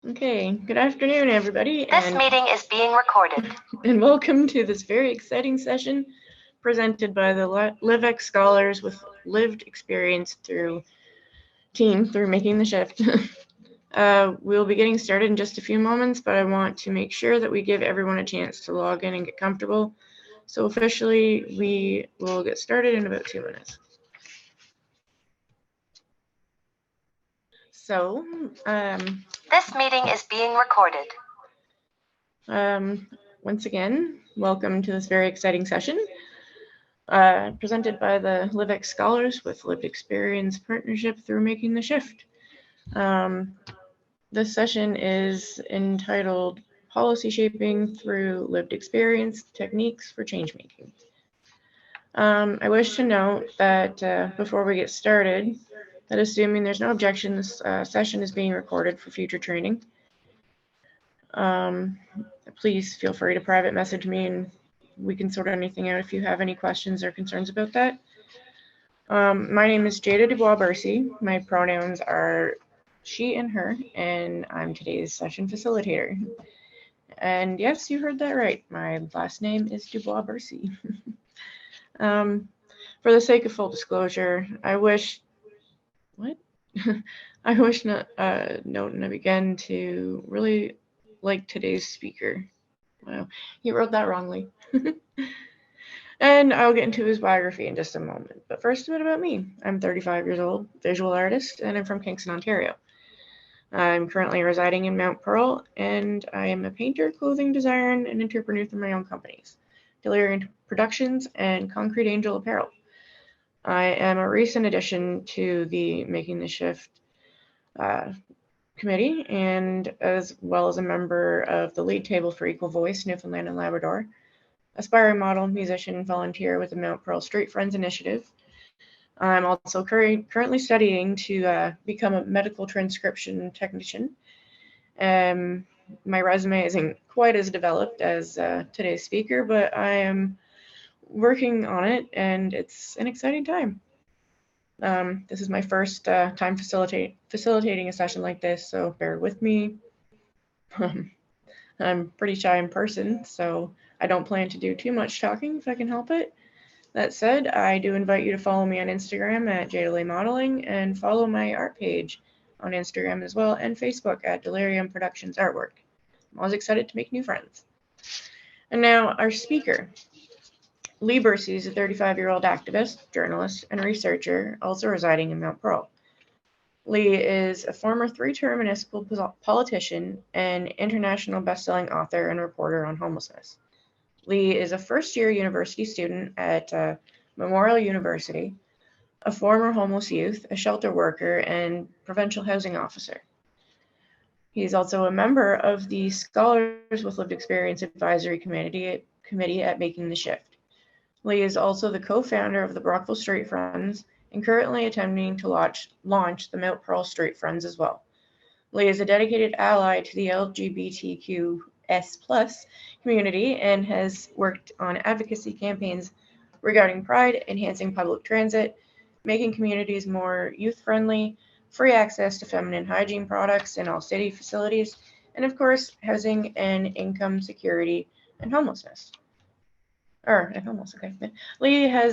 Okay, good afternoon, everybody. This meeting is being recorded. And welcome to this very exciting session presented by the LivEx scholars with lived experience through making the shift. We'll be getting started in just a few moments, but I want to make sure that we give everyone a chance to log in and get comfortable. So officially, we will get started in about 2 minutes. So, this meeting is being recorded. Once again, welcome to this very exciting session presented by the LivEx scholars with lived experience partnership through making the shift. This session is entitled Policy Shaping Through Lived Experience, Techniques for Changemaking. I wish to note that before we get started, that assuming there's no objection, this session is being recorded for future training. Please feel free to private message me and we can sort anything out if you have any questions or concerns about that. My name is Jada Dubois Bursey. My pronouns are she and her, and I'm today's session facilitator. And yes, you heard that right. My last name is Dubois Bursey. For the sake of full disclosure, I wish not note and I begin to really like today's speaker. Wow, he wrote that wrongly. And I'll get into his biography in just a moment. But first, a bit about me. I'm 35 years old, visual artist, and I'm from Kingston, Ontario. I'm currently residing in Mount Pearl, and I am a painter, clothing designer, and entrepreneur through my own companies, Delirium Productions and Concrete Angel Apparel. I am a recent addition to the Making the Shift committee, and as well as a member of the Lead Table for Equal Voice, Newfoundland and Labrador, aspiring model, musician, and volunteer with the Mount Pearl Street Friends Initiative. I'm also currently studying to become a medical transcription technician. My resume isn't quite as developed as today's speaker, but I am working on it, and it's an exciting time. This is my first time facilitating a session like this, so bear with me. I'm pretty shy in person, so I don't plan to do too much talking if I can help it. That said, I do invite you to follow me on Instagram at Jada Modeling and follow my art page on Instagram as well and Facebook at Delirium Productions Artwork. I'm always excited to make new friends. And now our speaker. Leigh Bursey is a 35-year-old activist, journalist, and researcher, also residing in Mount Pearl. Leigh is a former 3-term municipal politician and international bestselling author and reporter on homelessness. Leigh is a first-year university student at Memorial University, a former homeless youth, a shelter worker, and provincial housing officer. He is also a member of the Scholars with Lived Experience Advisory Committee at Making the Shift. Leigh is also the co-founder of the Brockville Street Friends and currently attempting to launch the Mount Pearl Street Friends as well. Leigh is a dedicated ally to the LGBTQS+ community and has worked on advocacy campaigns regarding pride, enhancing public transit, making communities more youth-friendly, free access to feminine hygiene products in all city facilities, and of course, housing and income security and homelessness. Lee's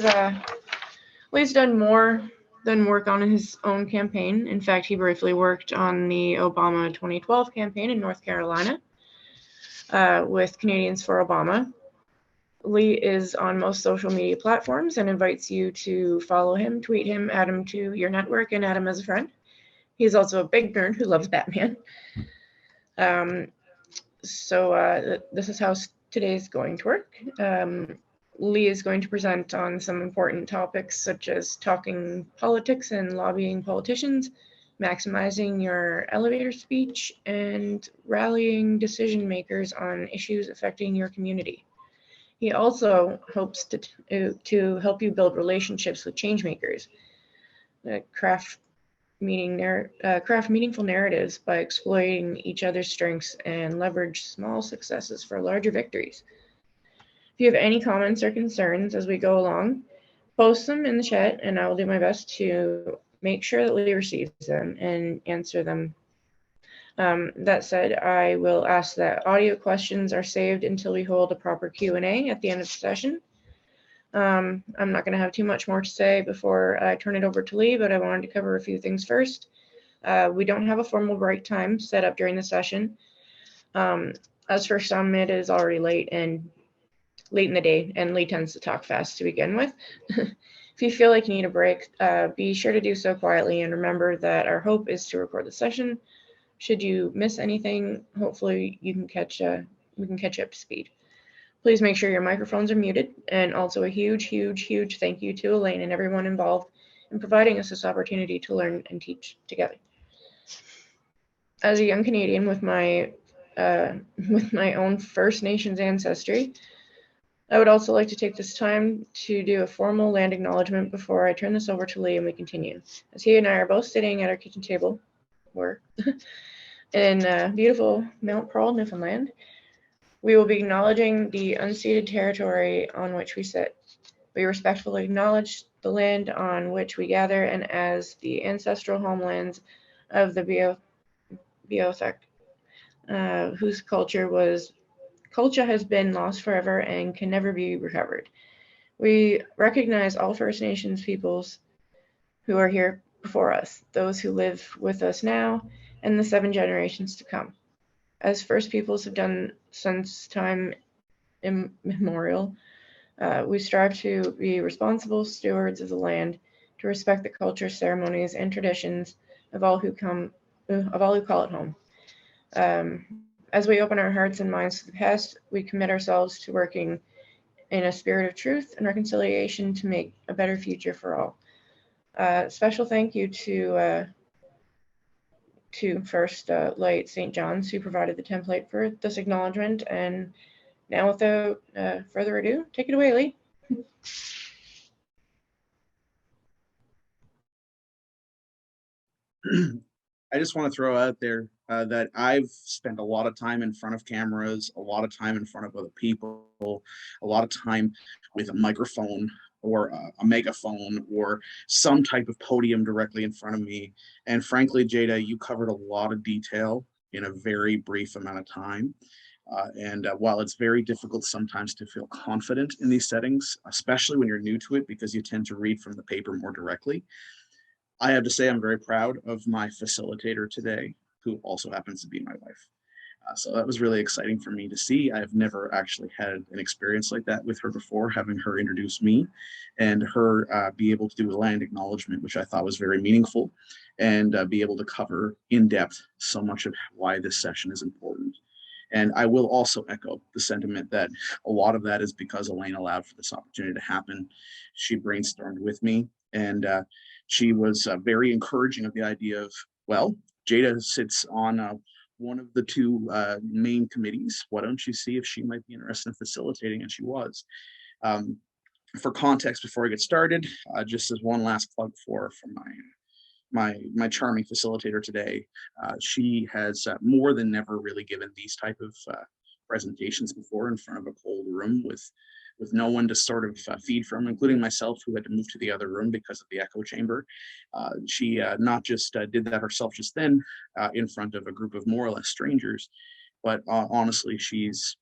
done more than work on his own campaign. In fact, he briefly worked on the Obama 2012 campaign in North Carolina with Canadians for Obama. Leigh is on most social media platforms and invites you to follow him, tweet him, add him to your network, and add him as a friend. He's also a big nerd who loves Batman. This is how today's going to work. Leigh is going to present on some important topics such as talking politics and lobbying politicians, maximizing your elevator speech, and rallying decision makers on issues affecting your community. He also hopes to help you build relationships with changemakers, craft meaningful narratives by exploiting each other's strengths and leverage small successes for larger victories. If you have any comments or concerns as we go along, post them in the chat and I will do my best to make sure that Leigh receives them and answer them That said, I will ask that audio questions are saved until we hold a proper Q&A at the end of the session. I'm not going to have too much more to say before I turn it over to Leigh, but I wanted to cover a few things first. We don't have a formal break time set up during the session. As for some, it is already late in the day, and Leigh tends to talk fast to begin with. If you feel like you need a break, be sure to do so quietly, and remember that our hope is to record the session. Should you miss anything, hopefully we can catch up to speed. Please make sure your microphones are muted, and also a huge thank you to Elaine and everyone involved in providing us this opportunity to learn and teach together. As a young Canadian with my own First Nations ancestry, I would also like to take this time to do a formal land acknowledgement before I turn this over to Leigh and we continue. As he and I are both sitting at our kitchen table, in beautiful Mount Pearl, Newfoundland, we will be acknowledging the unceded territory on which we sit. We respectfully acknowledge the land on which we gather and as the ancestral homelands of the Beothuk, whose culture has been lost forever and can never be recovered. We recognize all First Nations peoples who are here before us, those who live with us now, and the 7 generations to come. As First Peoples have done since time immemorial, we strive to be responsible stewards of the land, to respect the culture, ceremonies, and traditions of all who call it home. As we open our hearts and minds to the past, we commit ourselves to working in a spirit of truth and reconciliation to make a better future for all. Special thank you to First Light St. John's, who provided the template for this acknowledgement. And now, without further ado, take it away, Leigh. I just want to throw out there that I've spent a lot of time in front of cameras, a lot of time in front of other people, a lot of time with a microphone or a megaphone or some type of podium directly in front of me. And frankly, Jada, you covered a lot of detail in a very brief amount of time. While it's very difficult sometimes to feel confident in these settings, especially when you're new to it because you tend to read from the paper more directly, I have to say I'm very proud of my facilitator today, who also happens to be my wife. So that was really exciting for me to see. I've never actually had an experience like that with her before, having her introduce me and her be able to do a land acknowledgement, which I thought was very meaningful, and be able to cover in depth so much of why this session is important. And I will also echo the sentiment that a lot of that is because Elaine allowed for this opportunity to happen. She brainstormed with me, and she was very encouraging of the idea of, well, Jada sits on one of the 2 main committees. Why don't you see if she might be interested in facilitating? And she was. For context, before I get started, just as one last plug for my charming facilitator today, she has more than never really given these type of presentations before in front of a cold room with no one to sort of feed from, including myself, who had to move to the other room because of the echo chamber. She not just did that herself just then in front of a group of more or less strangers, but honestly, she's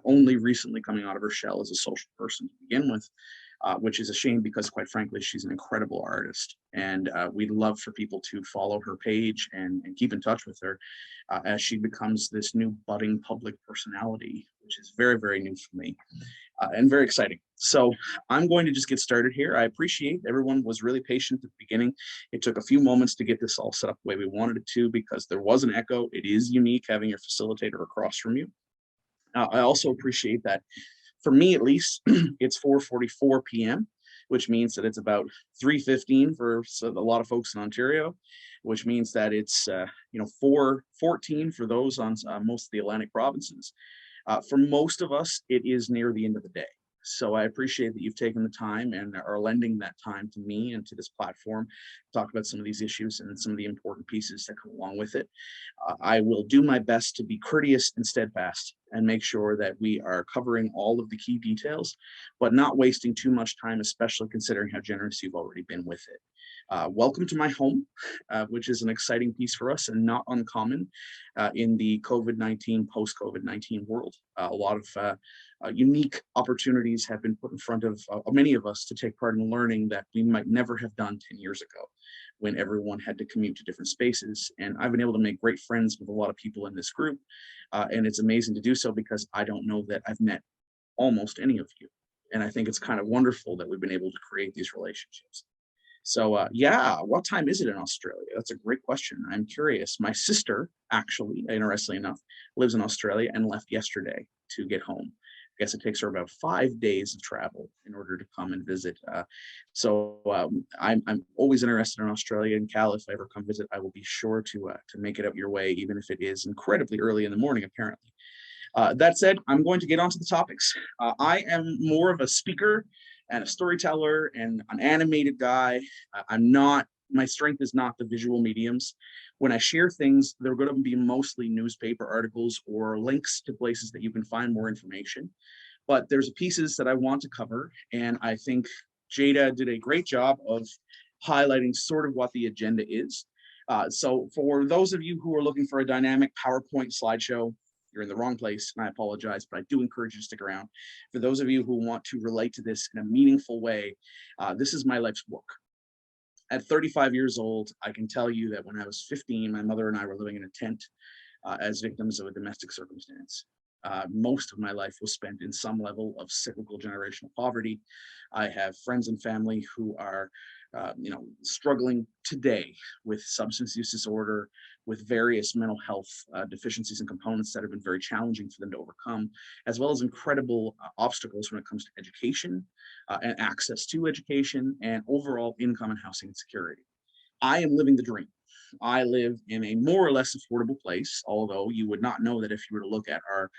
only recently coming out of her shell as a social person to begin with, which is a shame because, quite frankly, she's an incredible artist. And we'd love for people to follow her page and keep in touch with her as she becomes this new budding public personality, which is very, very new for me. And very exciting. So I'm going to just get started here. I appreciate everyone was really patient at the beginning. It took a few moments to get this all set up the way we wanted it to because there was an echo. It is unique having your facilitator across from you. I also appreciate that for me, at least, it's 4:44 p.m., which means that it's about 3:15 for a lot of folks in Ontario, which means that it's 4:14 for those on most of the Atlantic provinces. For most of us, it is near the end of the day. So I appreciate that you've taken the time and are lending that time to me and to this platform to talk about some of these issues and some of the important pieces that come along with it. I will do my best to be courteous and steadfast and make sure that we are covering all of the key details, but not wasting too much time, especially considering how generous you've already been with it. Welcome to my home, which is an exciting piece for us and not uncommon in the COVID-19, post-COVID-19 world. A lot of unique opportunities have been put in front of many of us to take part in learning that we might never have done 10 years ago when everyone had to commute to different spaces. And I've been able to make great friends with a lot of people in this group. And it's amazing to do so because I don't know that I've met almost any of you. And I think it's kind of wonderful that we've been able to create these relationships. So yeah, what time is it in Australia? That's a great question. I'm curious. My sister, actually, interestingly enough, lives in Australia and left yesterday to get home. I guess it takes her about 5 days of travel in order to come and visit. I'm always interested in Australia and Cal. If I ever come visit, I will be sure to make it out your way, even if it is incredibly early in the morning, apparently. That said, I'm going to get onto the topics. I am more of a speaker and a storyteller and an animated guy. My strength is not the visual mediums. When I share things, they're going to be mostly newspaper articles or links to places that you can find more information. But there's pieces that I want to cover, and I think Jada did a great job of highlighting sort of what the agenda is. So for those of you who are looking for a dynamic PowerPoint slideshow, you're in the wrong place, and I apologize, but I do encourage you to stick around. For those of you who want to relate to this in a meaningful way, this is my life's work. At 35 years old, I can tell you that when I was 15, my mother and I were living in a tent as victims of a domestic circumstance. Most of my life was spent in some level of cyclical generational poverty. I have friends and family who are struggling today with substance use disorder, with various mental health deficiencies and components that have been very challenging for them to overcome, as well as incredible obstacles when it comes to education and access to education and overall income and housing insecurity. I am living the dream. I live in a more or less affordable place, although you would not know that if you were to look at our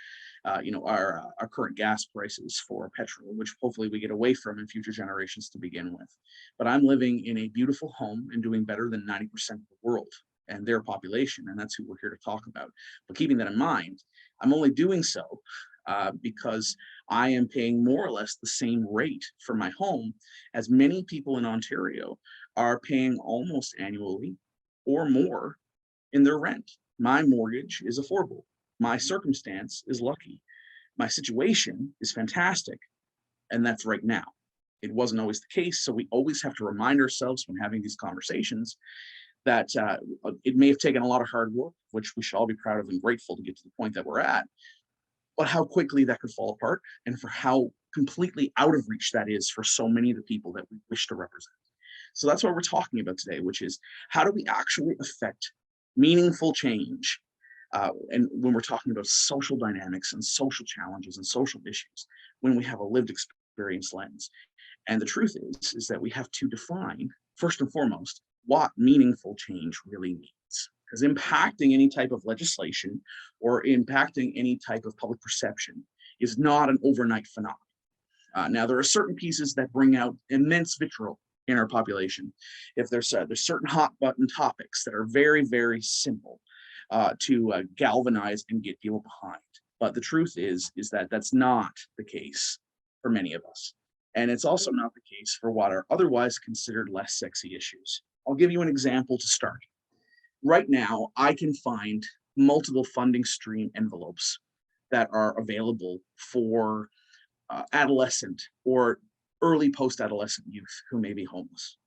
current gas prices for petrol, which hopefully we get away from in future generations to begin with. But I'm living in a beautiful home and doing better than 90% of the world and their population, and that's who we're here to talk about. But keeping that in mind, I'm only doing so because I am paying more or less the same rate for my home as many people in Ontario are paying almost annually or more in their rent. My mortgage is affordable. My circumstance is lucky. My situation is fantastic. And that's right now. It wasn't always the case. So we always have to remind ourselves when having these conversations that it may have taken a lot of hard work, which we should all be proud of and grateful to get to the point that we're at, but how quickly that could fall apart and for how completely out of reach that is for so many of the people that we wish to represent. So that's what we're talking about today, which is how do we actually affect meaningful change? And when we're talking about social dynamics and social challenges and social issues, when we have a lived experience lens. And the truth is that we have to define, first and foremost, what meaningful change really means. Because impacting any type of legislation or impacting any type of public perception is not an overnight phenomenon. Now, there are certain pieces that bring out immense vitriol in our population. If there's certain hot button topics that are very, very simple to galvanize and get people behind. But the truth is that that's not the case for many of us. And it's also not the case for what are otherwise considered less sexy issues. I'll give you an example to start. Right now, I can find multiple funding stream envelopes that are available for adolescent or early post-adolescent youth who may be homeless.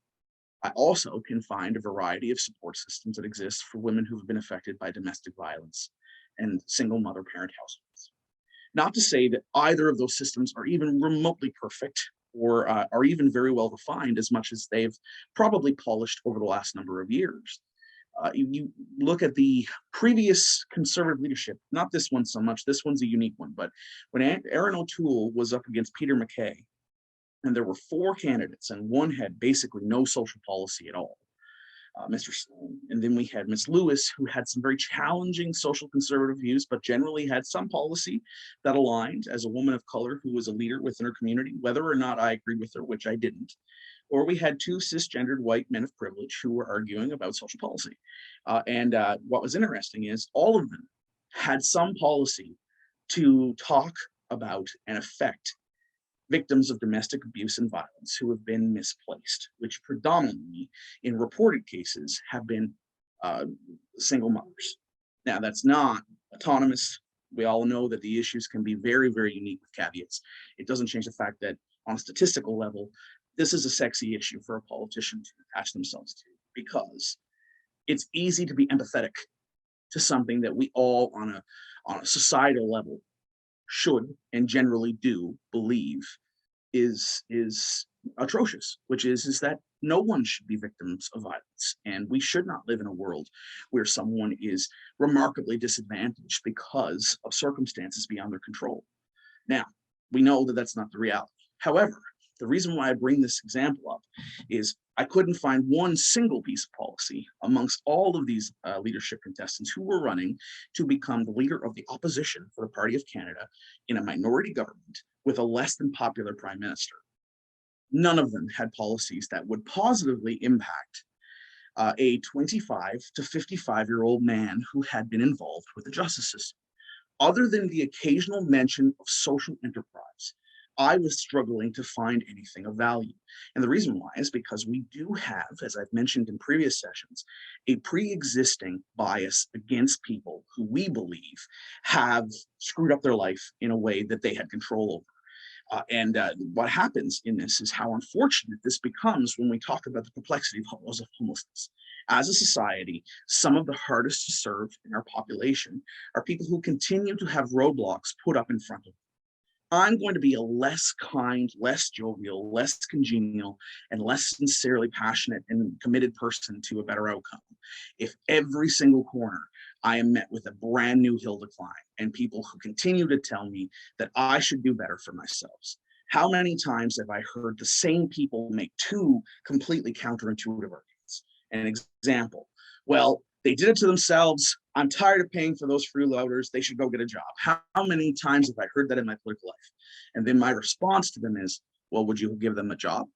I also can find a variety of support systems that exist for women who have been affected by domestic violence and single mother parent households. Not to say that either of those systems are even remotely perfect or are even very well defined as much as they've probably polished over the last number of years. You look at the previous Conservative leadership, not this one so much, this one's a unique one, but when Aaron O'Toole was up against Peter MacKay, and there were 4 candidates, and one had basically no social policy at all, Mr. Sloan. And then we had Ms. Lewis, who had some very challenging social conservative views, but generally had some policy that aligned as a woman of color who was a leader within her community, whether or not I agreed with her, which I didn't. Or we had 2 cisgendered white men of privilege who were arguing about social policy. And what was interesting is all of them had some policy to talk about and affect victims of domestic abuse and violence who have been misplaced, which predominantly in reported cases have been single mothers. Now, that's not autonomous. We all know that the issues can be very, very unique with caveats. It doesn't change the fact that on a statistical level, this is a sexy issue for a politician to attach themselves to, because it's easy to be empathetic to something that we all on a societal level should and generally do believe is atrocious, which is that no one should be victims of violence, and we should not live in a world where someone is remarkably disadvantaged because of circumstances beyond their control. Now, we know that that's not the reality. However, the reason why I bring this example up is I couldn't find one single piece of policy amongst all of these leadership contestants who were running to become the leader of the opposition for the Party of Canada in a minority government with a less than popular prime minister. None of them had policies that would positively impact a 25 to 55-year-old man who had been involved with the justice system. Other than the occasional mention of social enterprise, I was struggling to find anything of value. And the reason why is because we do have, as I've mentioned in previous sessions, a pre-existing bias against people who we believe have screwed up their life in a way that they had control over. What happens in this is how unfortunate this becomes when we talk about the complexity of homelessness. As a society, some of the hardest to serve in our population are people who continue to have roadblocks put up in front of them. I'm going to be a less kind, less jovial, less congenial, and less sincerely passionate and committed person to a better outcome if every single corner I am met with a brand new hill to climb and people who continue to tell me that I should do better for myself. How many times have I heard the same people make two completely counterintuitive arguments? An example, well, they did it to themselves. I'm tired of paying for those freeloaders. They should go get a job. How many times have I heard that in my political life? And then my response to them is, well, would you give them a job?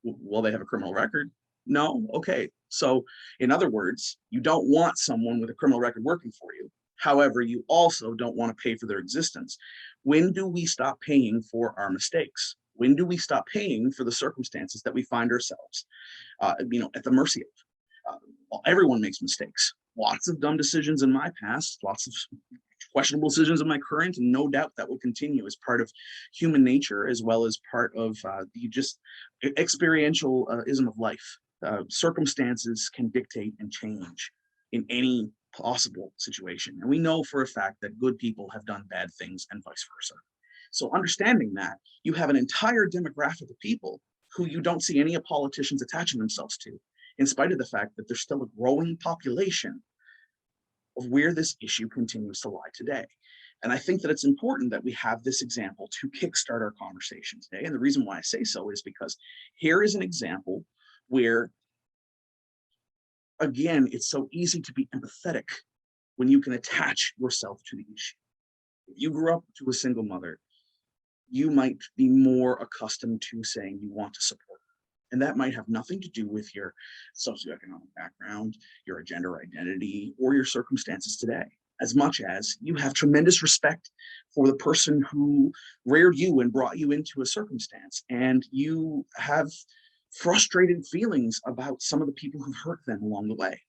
Will they have a criminal record? No? Okay. So in other words, you don't want someone with a criminal record working for you. However, you also don't want to pay for their existence. When do we stop paying for our mistakes? When do we stop paying for the circumstances that we find ourselves, at the mercy of? Well, everyone makes mistakes. Lots of dumb decisions in my past, lots of questionable decisions in my current, and no doubt that will continue as part of human nature, as well as part of the just experientialism of life. Circumstances can dictate and change in any possible situation. And we know for a fact that good people have done bad things and vice versa. So understanding that, you have an entire demographic of people who you don't see any politicians attaching themselves to, in spite of the fact that there's still a growing population of where this issue continues to lie today. And I think that it's important that we have this example to kickstart our conversation today. And the reason why I say so is because here is an example where, again, it's so easy to be empathetic when you can attach yourself to the issue. If you grew up to a single mother, you might be more accustomed to saying you want to support. And that might have nothing to do with your socioeconomic background, your gender identity, or your circumstances today, as much as you have tremendous respect for the person who reared you and brought you into a circumstance. And you have frustrated feelings about some of the people who've hurt them along the way.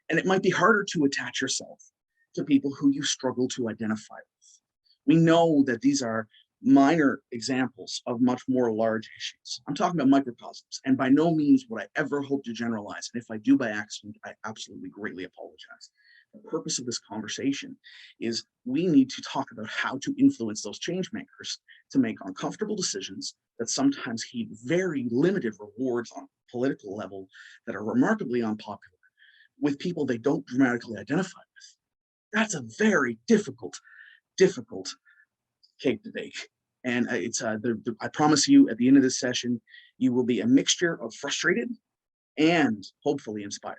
And it might be harder to attach yourself to people who you struggle to identify with. We know that these are minor examples of much more large issues. I'm talking about microcosms, and by no means would I ever hope to generalize. And if I do by accident, I absolutely greatly apologize. The purpose of this conversation is we need to talk about how to influence those change makers to make uncomfortable decisions that sometimes heed very limited rewards on a political level that are remarkably unpopular with people they don't dramatically identify with. That's a very difficult cake to bake. And I promise you, at the end of this session, you will be a mixture of frustrated and hopefully inspired.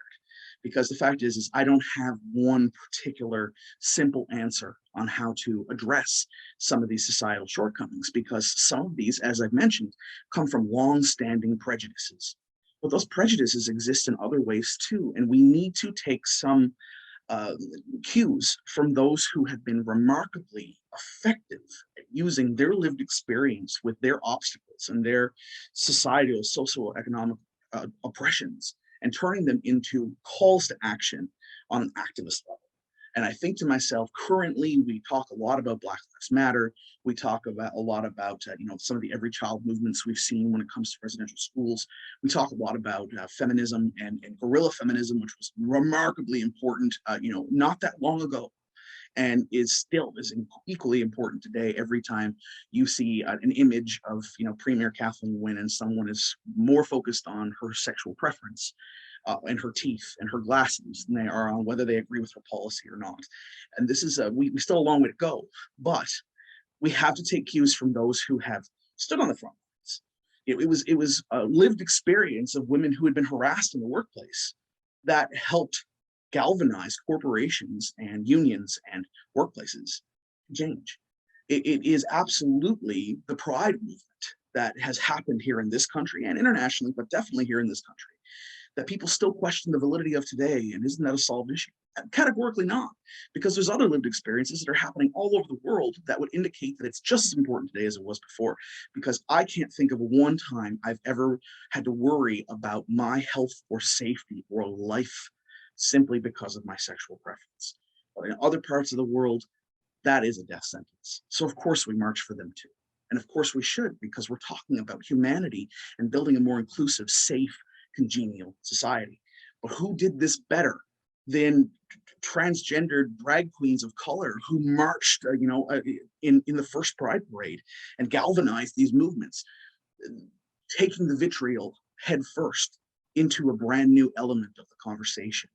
Because the fact is I don't have one particular simple answer on how to address some of these societal shortcomings, because some of these, as I've mentioned, come from long-standing prejudices. But those prejudices exist in other ways too, and we need to take some cues from those who have been remarkably effective at using their lived experience with their obstacles and their societal, socioeconomic oppressions and turning them into calls to action on an activist level. And I think to myself, currently we talk a lot about Black Lives Matter. We talk about a lot about some of the every child movements we've seen when it comes to residential schools. We talk a lot about feminism and guerrilla feminism, which was remarkably important, not that long ago, and is equally important today. Every time you see an image of Premier Kathleen Wynne and someone is more focused on her sexual preference and her teeth and her glasses than they are on whether they agree with her policy or not. And this is we still a long way to go, but we have to take cues from those who have stood on the front lines. It was a lived experience of women who had been harassed in the workplace that helped galvanize corporations and unions and workplaces to change. It is absolutely the pride movement that has happened here in this country and internationally, but definitely here in this country, that people still question the validity of today. And isn't that a solved issue? Categorically not, because there's other lived experiences that are happening all over the world that would indicate that it's just as important today as it was before. Because I can't think of one time I've ever had to worry about my health or safety or life simply because of my sexual preference. But in other parts of the world, that is a death sentence. So of course we march for them too. And of course we should, because we're talking about humanity and building a more inclusive, safe, congenial society. But who did this better than transgendered drag queens of color who marched, in the first Pride Parade and galvanized these movements, taking the vitriol head first into a brand new element of the conversation,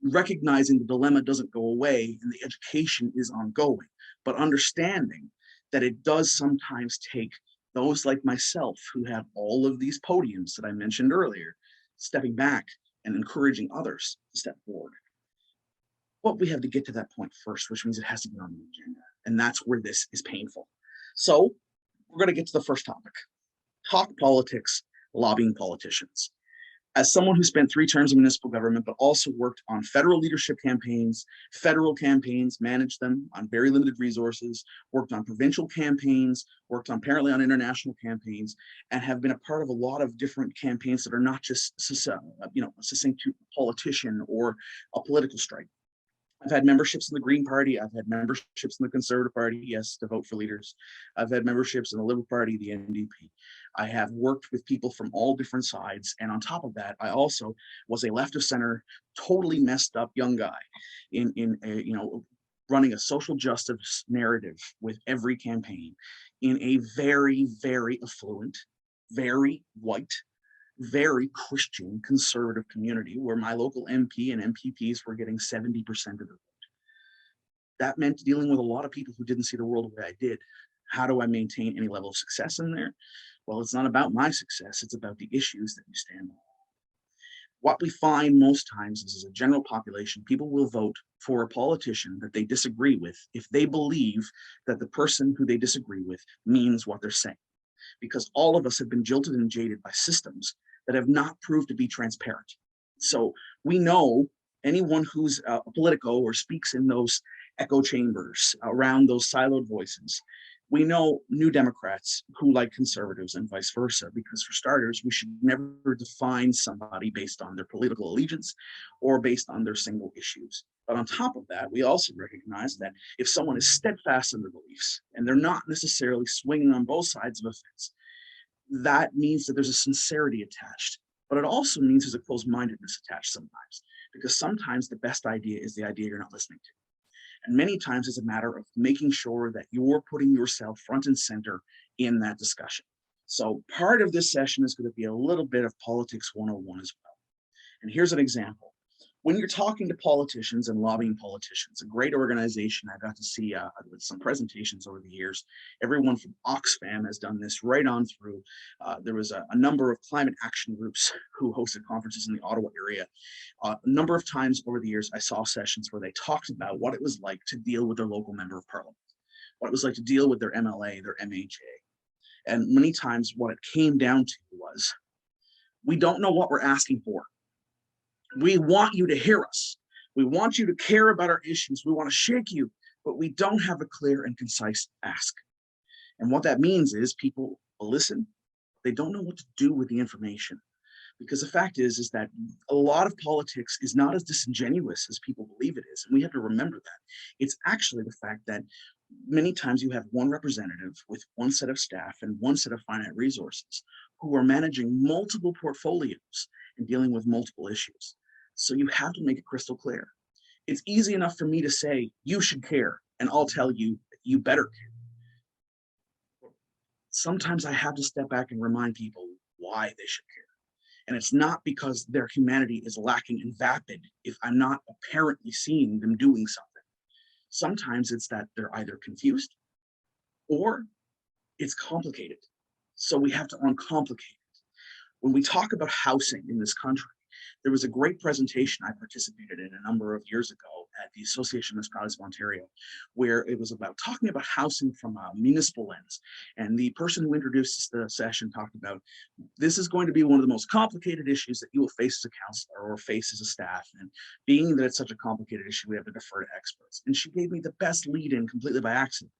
recognizing the dilemma doesn't go away and the education is ongoing, but understanding that it does sometimes take those like myself who have all of these podiums that I mentioned earlier, stepping back and encouraging others to step forward. But we have to get to that point first, which means it has to be on the agenda. And that's where this is painful. So we're going to get to the first topic: talk politics, lobbying politicians. As someone who spent 3 terms in municipal government, but also worked on federal leadership campaigns, federal campaigns, managed them on very limited resources, worked on provincial campaigns, worked on apparently on international campaigns, and have been a part of a lot of different campaigns that are not just succinct to a politician or a political strike. I've had memberships in the Green Party. I've had memberships in the Conservative Party, yes, to vote for leaders. I've had memberships in the Liberal Party, the NDP. I have worked with people from all different sides. And on top of that, I also was a left of center, totally messed up young guy running a social justice narrative with every campaign in a very, very affluent, very white, very Christian conservative community where my local MP and MPPs were getting 70% of the vote. That meant dealing with a lot of people who didn't see the world the way I did. How do I maintain any level of success in there? Well, it's not about my success. It's about the issues that you stand on. What we find most times is, as a general population, people will vote for a politician that they disagree with if they believe that the person who they disagree with means what they're saying. Because all of us have been jilted and jaded by systems that have not proved to be transparent. So we know anyone who's a Politico or speaks in those echo chambers around those siloed voices. We know New Democrats who like conservatives and vice versa, because for starters, we should never define somebody based on their political allegiance or based on their single issues. But on top of that, we also recognize that if someone is steadfast in their beliefs and they're not necessarily swinging on both sides of a fence, that means that there's a sincerity attached. But it also means there's a closed-mindedness attached sometimes, because sometimes the best idea is the idea you're not listening to. And many times it's a matter of making sure that you're putting yourself front and center in that discussion. So part of this session is going to be a little bit of politics 101 as well. And here's an example. When you're talking to politicians and lobbying politicians, a great organization I got to see with some presentations over the years, everyone from Oxfam has done this right on through. There was a number of climate action groups who hosted conferences in the Ottawa area. A number of times over the years, I saw sessions where they talked about what it was like to deal with their local member of parliament, what it was like to deal with their MLA, their MHA. And many times what it came down to was, we don't know what we're asking for. We want you to hear us. We want you to care about our issues. We want to shake you, but we don't have a clear and concise ask. And what that means is people will listen, they don't know what to do with the information. Because the fact is that a lot of politics is not as disingenuous as people believe it is. And we have to remember that. It's actually the fact that many times you have one representative with one set of staff and one set of finite resources who are managing multiple portfolios and dealing with multiple issues. So you have to make it crystal clear. It's easy enough for me to say, you should care, and I'll tell you, you better care. Sometimes I have to step back and remind people why they should care. And it's not because their humanity is lacking and vapid if I'm not apparently seeing them doing something. Sometimes it's that they're either confused or it's complicated. So we have to uncomplicate it. When we talk about housing in this country, there was a great presentation I participated in a number of years ago at the Association of Municipalities of Ontario, where it was about talking about housing from a municipal lens. And the person who introduced the session talked about, this is going to be one of the most complicated issues that you will face as a counselor or face as a staff. And being that it's such a complicated issue, we have to defer to experts. And she gave me the best lead in completely by accident.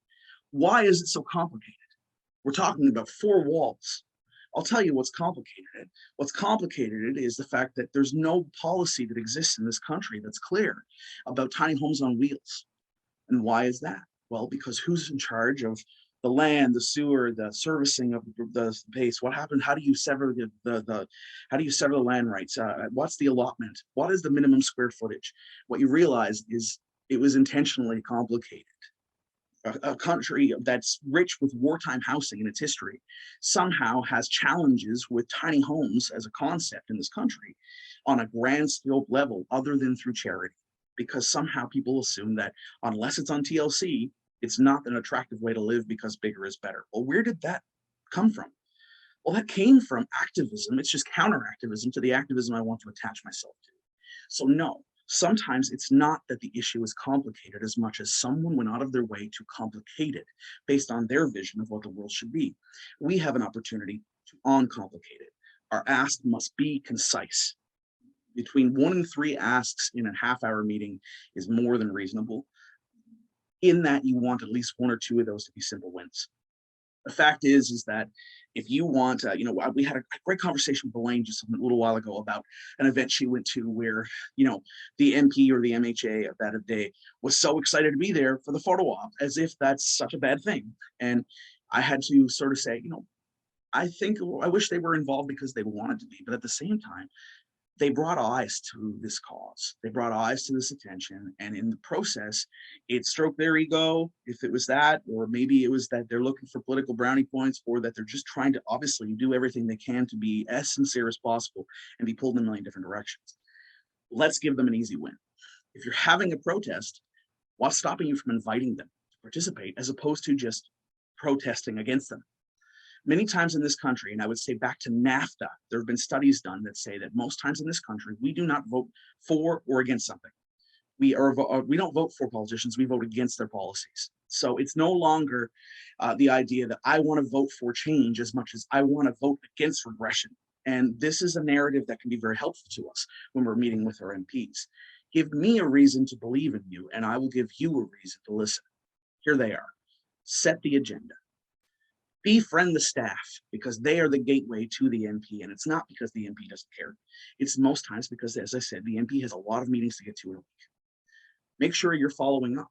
Why is it so complicated? We're talking about 4 walls. I'll tell you what's complicated. What's complicated is the fact that there's no policy that exists in this country that's clear about tiny homes on wheels. And why is that? Well, because who's in charge of the land, the sewer, the servicing of the base? What happened? How do you sever how do you sever the land rights? What's the allotment? What is the minimum square footage? What you realize is it was intentionally complicated. A country that's rich with wartime housing in its history somehow has challenges with tiny homes as a concept in this country on a grand scope level other than through charity, because somehow people assume that unless it's on TLC, it's not an attractive way to live because bigger is better. Well, where did that come from? Well, that came from activism. It's just counter activism to the activism I want to attach myself to. So no, sometimes it's not that the issue is complicated as much as someone went out of their way to complicate it based on their vision of what the world should be. We have an opportunity to uncomplicate it. Our ask must be concise. Between 1 and 3 asks in a half-hour meeting is more than reasonable. In that, you want at least 1 or 2 of those to be simple wins. The fact is that if you want, we had a great conversation with Elaine just a little while ago about an event she went to where, the MP or the MHA of that day was so excited to be there for the photo op, as if that's such a bad thing. And I had to sort of say, I wish they were involved because they wanted to be, but at the same time, they brought eyes to this cause. They brought eyes to this attention. And in the process, it stroked their ego, if it was that, or maybe it was that they're looking for political brownie points, or that they're just trying to obviously do everything they can to be as sincere as possible and be pulled in a million different directions. Let's give them an easy win. If you're having a protest, what's stopping you from inviting them to participate as opposed to just protesting against them? Many times in this country, and I would say back to NAFTA, there have been studies done that say that most times in this country, we do not vote for or against something. We don't vote for politicians, we vote against their policies. So it's no longer the idea that I want to vote for change as much as I want to vote against regression. And this is a narrative that can be very helpful to us when we're meeting with our MPs. Give me a reason to believe in you, and I will give you a reason to listen. Here they are. Set the agenda. Befriend the staff, because they are the gateway to the MP, and it's not because the MP doesn't care. It's most times because, as I said, the MP has a lot of meetings to get to in a week. Make sure you're following up.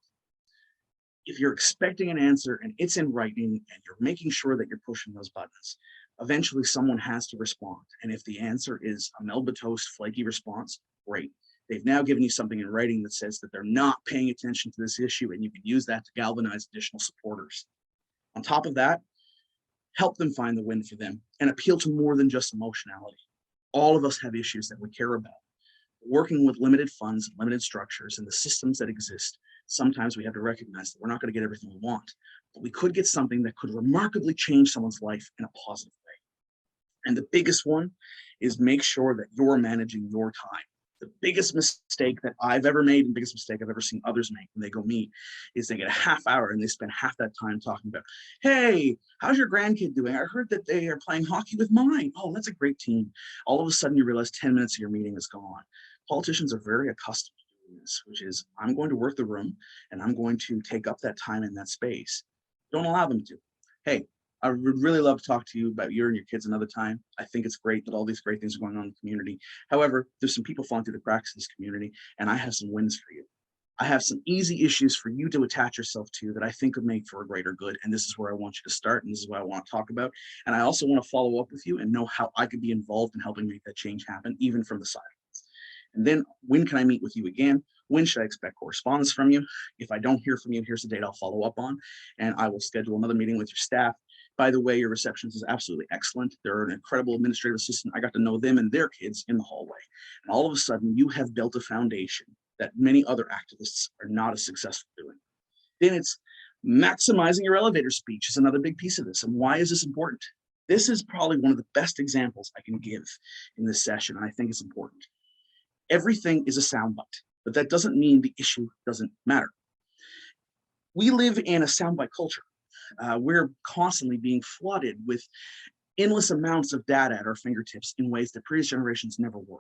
If you're expecting an answer and it's in writing and you're making sure that you're pushing those buttons, eventually someone has to respond. And if the answer is a Melba Toast flaky response, great. They've now given you something in writing that says that they're not paying attention to this issue, and you can use that to galvanize additional supporters. On top of that, help them find the win for them and appeal to more than just emotionality. All of us have issues that we care about. Working with limited funds, limited structures, and the systems that exist, sometimes we have to recognize that we're not going to get everything we want, but we could get something that could remarkably change someone's life in a positive way. And the biggest one is make sure that you're managing your time. The biggest mistake that I've ever made and biggest mistake I've ever seen others make when they go meet is they get a half hour and they spend half that time talking about, hey, how's your grandkid doing? I heard that they are playing hockey with mine. Oh, that's a great team. All of a sudden you realize 10 minutes of your meeting is gone. Politicians are very accustomed to doing this, which is I'm going to work the room and I'm going to take up that time in that space. Don't allow them to. hey, I would really love to talk to you about you and your kids another time. I think it's great that all these great things are going on in the community. However, there's some people falling through the cracks in this community, and I have some wins for you. I have some easy issues for you to attach yourself to that I think would make for a greater good. And this is where I want you to start. And this is what I want to talk about. And I also want to follow up with you and know how I could be involved in helping make that change happen, even from the sidelines. And then when can I meet with you again? When should I expect correspondence from you? If I don't hear from you, here's the date I'll follow up on. And I will schedule another meeting with your staff. By the way, your receptionist is absolutely excellent. They're an incredible administrative assistant. I got to know them and their kids in the hallway. And all of a sudden, you have built a foundation that many other activists are not as successful doing. Then it's maximizing your elevator speech is another big piece of this. And why is this important? This is probably one of the best examples I can give in this session, and I think it's important. Everything is a soundbite, but that doesn't mean the issue doesn't matter. We live in a soundbite culture. We're constantly being flooded with endless amounts of data at our fingertips in ways that previous generations never were.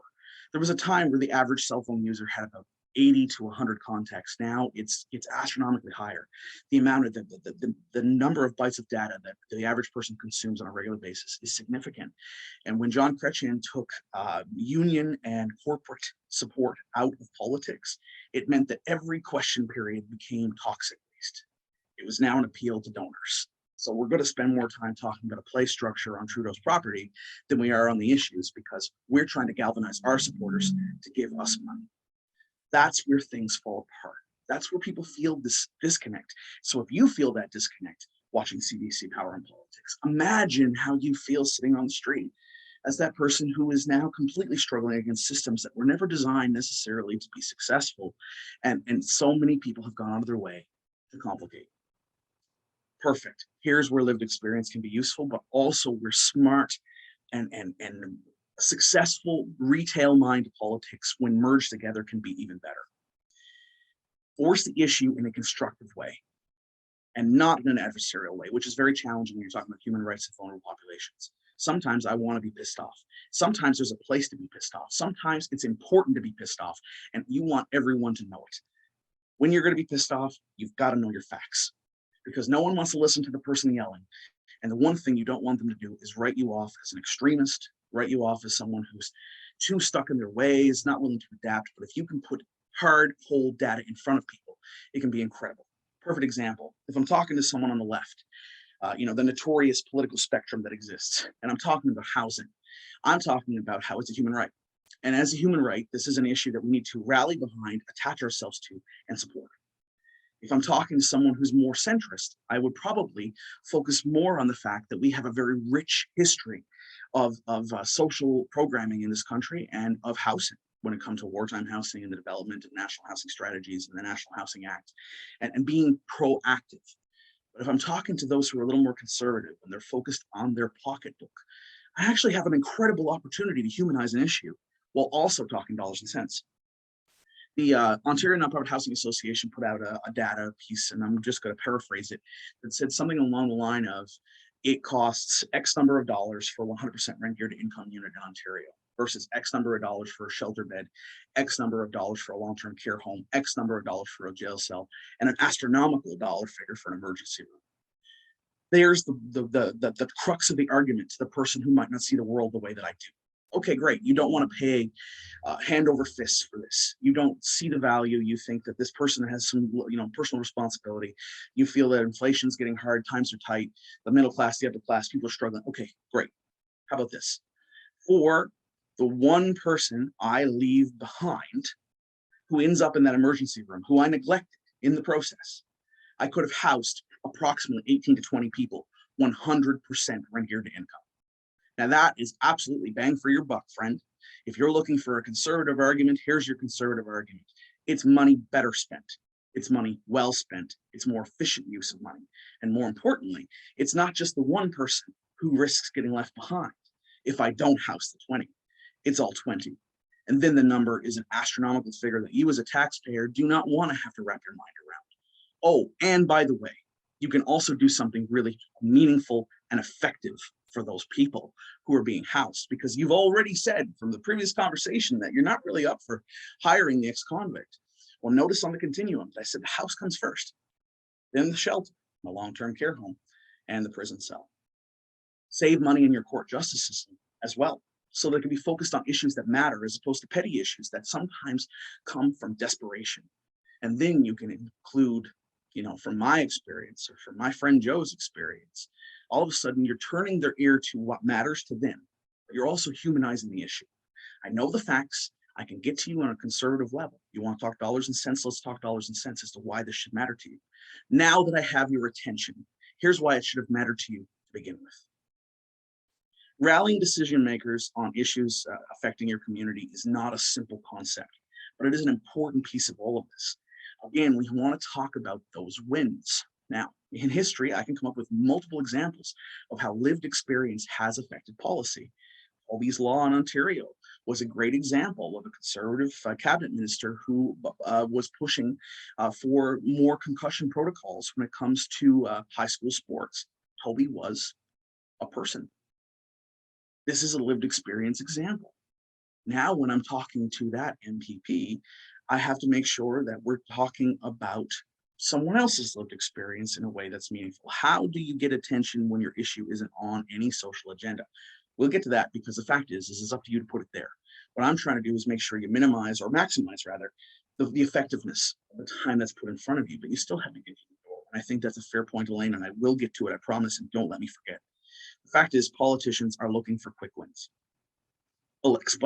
There was a time where the average cell phone user had about 80 to 100 contacts. Now it's astronomically higher. The amount of the number of bytes of data that the average person consumes on a regular basis is significant. And when John Chrétien took union and corporate support out of politics, it meant that every question period became toxic waste. It was now an appeal to donors. So we're going to spend more time talking about a play structure on Trudeau's property than we are on the issues, because we're trying to galvanize our supporters to give us money. That's where things fall apart. That's where people feel this disconnect. So if you feel that disconnect watching CBC Power and Politics, imagine how you feel sitting on the street as that person who is now completely struggling against systems that were never designed necessarily to be successful. And so many people have gone out of their way to complicate. Perfect. Here's where lived experience can be useful, but also where smart and successful retail mind politics, when merged together, can be even better. Force the issue in a constructive way and not in an adversarial way, which is very challenging when you're talking about human rights and vulnerable populations. Sometimes I want to be pissed off. Sometimes there's a place to be pissed off. Sometimes it's important to be pissed off, and you want everyone to know it. When you're going to be pissed off, you've got to know your facts, because no one wants to listen to the person yelling. And the one thing you don't want them to do is write you off as an extremist, write you off as someone who's too stuck in their ways, not willing to adapt. But if you can put hard, cold data in front of people, it can be incredible. Perfect example. If I'm talking to someone on the left, the notorious political spectrum that exists, and I'm talking about housing, I'm talking about how it's a human right. And as a human right, this is an issue that we need to rally behind, attach ourselves to, and support. If I'm talking to someone who's more centrist, I would probably focus more on the fact that we have a very rich history of social programming in this country and of housing when it comes to wartime housing and the development of national housing strategies and the National Housing Act, and being proactive. But if I'm talking to those who are a little more conservative and they're focused on their pocketbook, I actually have an incredible opportunity to humanize an issue while also talking dollars and cents. The Ontario Nonprofit Housing Association put out a data piece, and I'm just going to paraphrase it, that said something along the line of, it costs X number of dollars for 100% rent geared income unit in Ontario versus X number of dollars for a shelter bed, X number of dollars for a long-term care home, X number of dollars for a jail cell, and an astronomical dollar figure for an emergency room. There's the crux of the argument to the person who might not see the world the way that I do. Okay, great. You don't want to pay hand over fist for this. You don't see the value. You think that this person has some, personal responsibility. You feel that inflation's getting hard, times are tight, the middle class, the upper class, people are struggling. Okay, great. How about this? For the one person I leave behind who ends up in that emergency room, who I neglected in the process, I could have housed approximately 18 to 20 people, 100% rent geared to income. Now that is absolutely bang for your buck, friend. If you're looking for a conservative argument, here's your conservative argument. It's money better spent. It's money well spent. It's more efficient use of money. And more importantly, it's not just the one person who risks getting left behind. If I don't house the 20, it's all 20. And then the number is an astronomical figure that you as a taxpayer do not want to have to wrap your mind around. Oh, and by the way, you can also do something really meaningful and effective for those people who are being housed, because you've already said from the previous conversation that you're not really up for hiring the ex-convict. Well, notice on the continuum, I said the house comes first, then the shelter, the long-term care home. and the prison cell. Save money in your court justice system as well, so that it can be focused on issues that matter as opposed to petty issues that sometimes come from desperation. And then you can include, from my experience or from my friend Joe's experience, all of a sudden you're turning their ear to what matters to them, but you're also humanizing the issue. I know the facts. I can get to you on a conservative level. You want to talk dollars and cents? Let's talk dollars and cents as to why this should matter to you. Now that I have your attention, here's why it should have mattered to you to begin with. Rallying decision makers on issues affecting your community is not a simple concept, but it is an important piece of all of this. Again, we want to talk about those wins. Now, in history, I can come up with multiple examples of how lived experience has affected policy. Colby's Law in Ontario was a great example of a conservative cabinet minister who was pushing for more concussion protocols when it comes to high school sports. Colby was a person. This is a lived experience example. Now, when I'm talking to that MPP, I have to make sure that we're talking about someone else's lived experience in a way that's meaningful. How do you get attention when your issue isn't on any social agenda? We'll get to that, because the fact is it's up to you to put it there. What I'm trying to do is make sure you minimize, or maximize rather, the effectiveness of the time that's put in front of you, but you still have to get to the goal. And I think that's a fair point, Elaine, and I will get to it, I promise, and don't let me forget. The fact is, politicians are looking for quick wins. Let's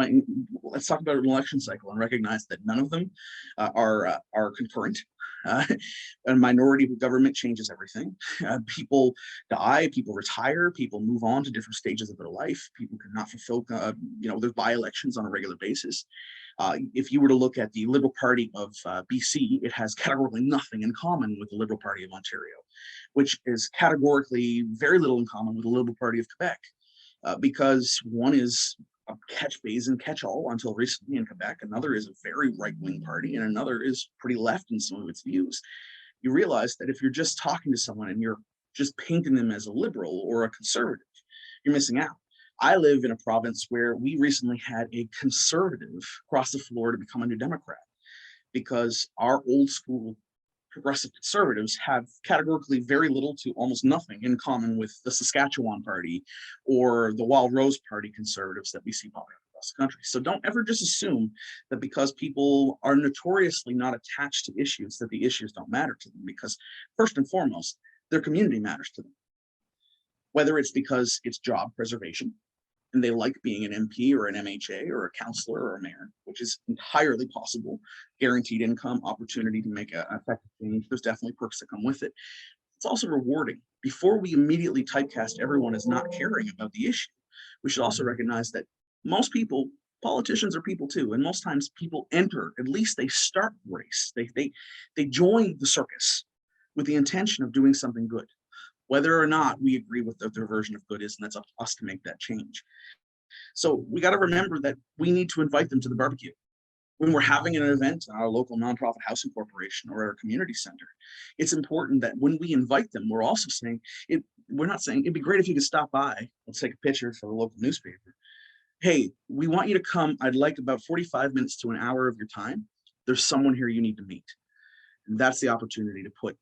talk about an election cycle and recognize that none of them are concurrent. A minority government changes everything. People die, people retire, people move on to different stages of their life. People cannot fulfill, there's by-elections on a regular basis. If you were to look at the Liberal Party of BC, it has categorically nothing in common with the Liberal Party of Ontario, which is categorically very little in common with the Liberal Party of Quebec, because one is a catch-base and catch-all until recently in Quebec. Another is a very right-wing party, and another is pretty left in some of its views. You realize that if you're just talking to someone and you're just painting them as a liberal or a conservative, you're missing out. I live in a province where we recently had a conservative cross the floor to become a New Democrat, because our old school progressive conservatives have categorically very little to almost nothing in common with the Saskatchewan Party or the Wild Rose Party conservatives that we see popping up across the country. So don't ever just assume that because people are notoriously not attached to issues, that the issues don't matter to them, because first and foremost, their community matters to them. Whether it's because it's job preservation, and they like being an MP or an MHA or a councillor or a mayor, which is entirely possible. Guaranteed income, opportunity to make an effective change. There's definitely perks that come with it. It's also rewarding. Before we immediately typecast everyone as not caring about the issue, we should also recognize that most people, politicians are people too, and most times people enter, at least they start the race. They join the circus with the intention of doing something good. Whether or not we agree with what their version of good is, and that's up to us to make that change. So we got to remember that we need to invite them to the barbecue. When we're having an event in our local nonprofit housing corporation or our community center, it's important that when we invite them, we're also saying, we're not saying, it'd be great if you could stop by, let's take a picture for the local newspaper. Hey, we want you to come. I'd like about 45 minutes to an hour of your time. There's someone here you need to meet. And that's the opportunity to put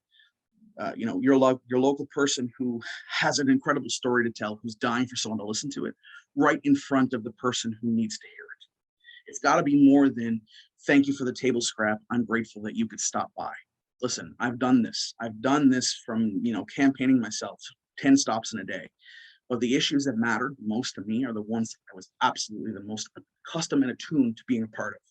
your local person who has an incredible story to tell, who's dying for someone to listen to it, right in front of the person who needs to hear it. It's got to be more than, thank you for the table scrap, I'm grateful that you could stop by. Listen, I've done this. I've done this from, campaigning myself, 10 stops in a day. But the issues that mattered most to me are the ones that I was absolutely the most accustomed and attuned to being a part of.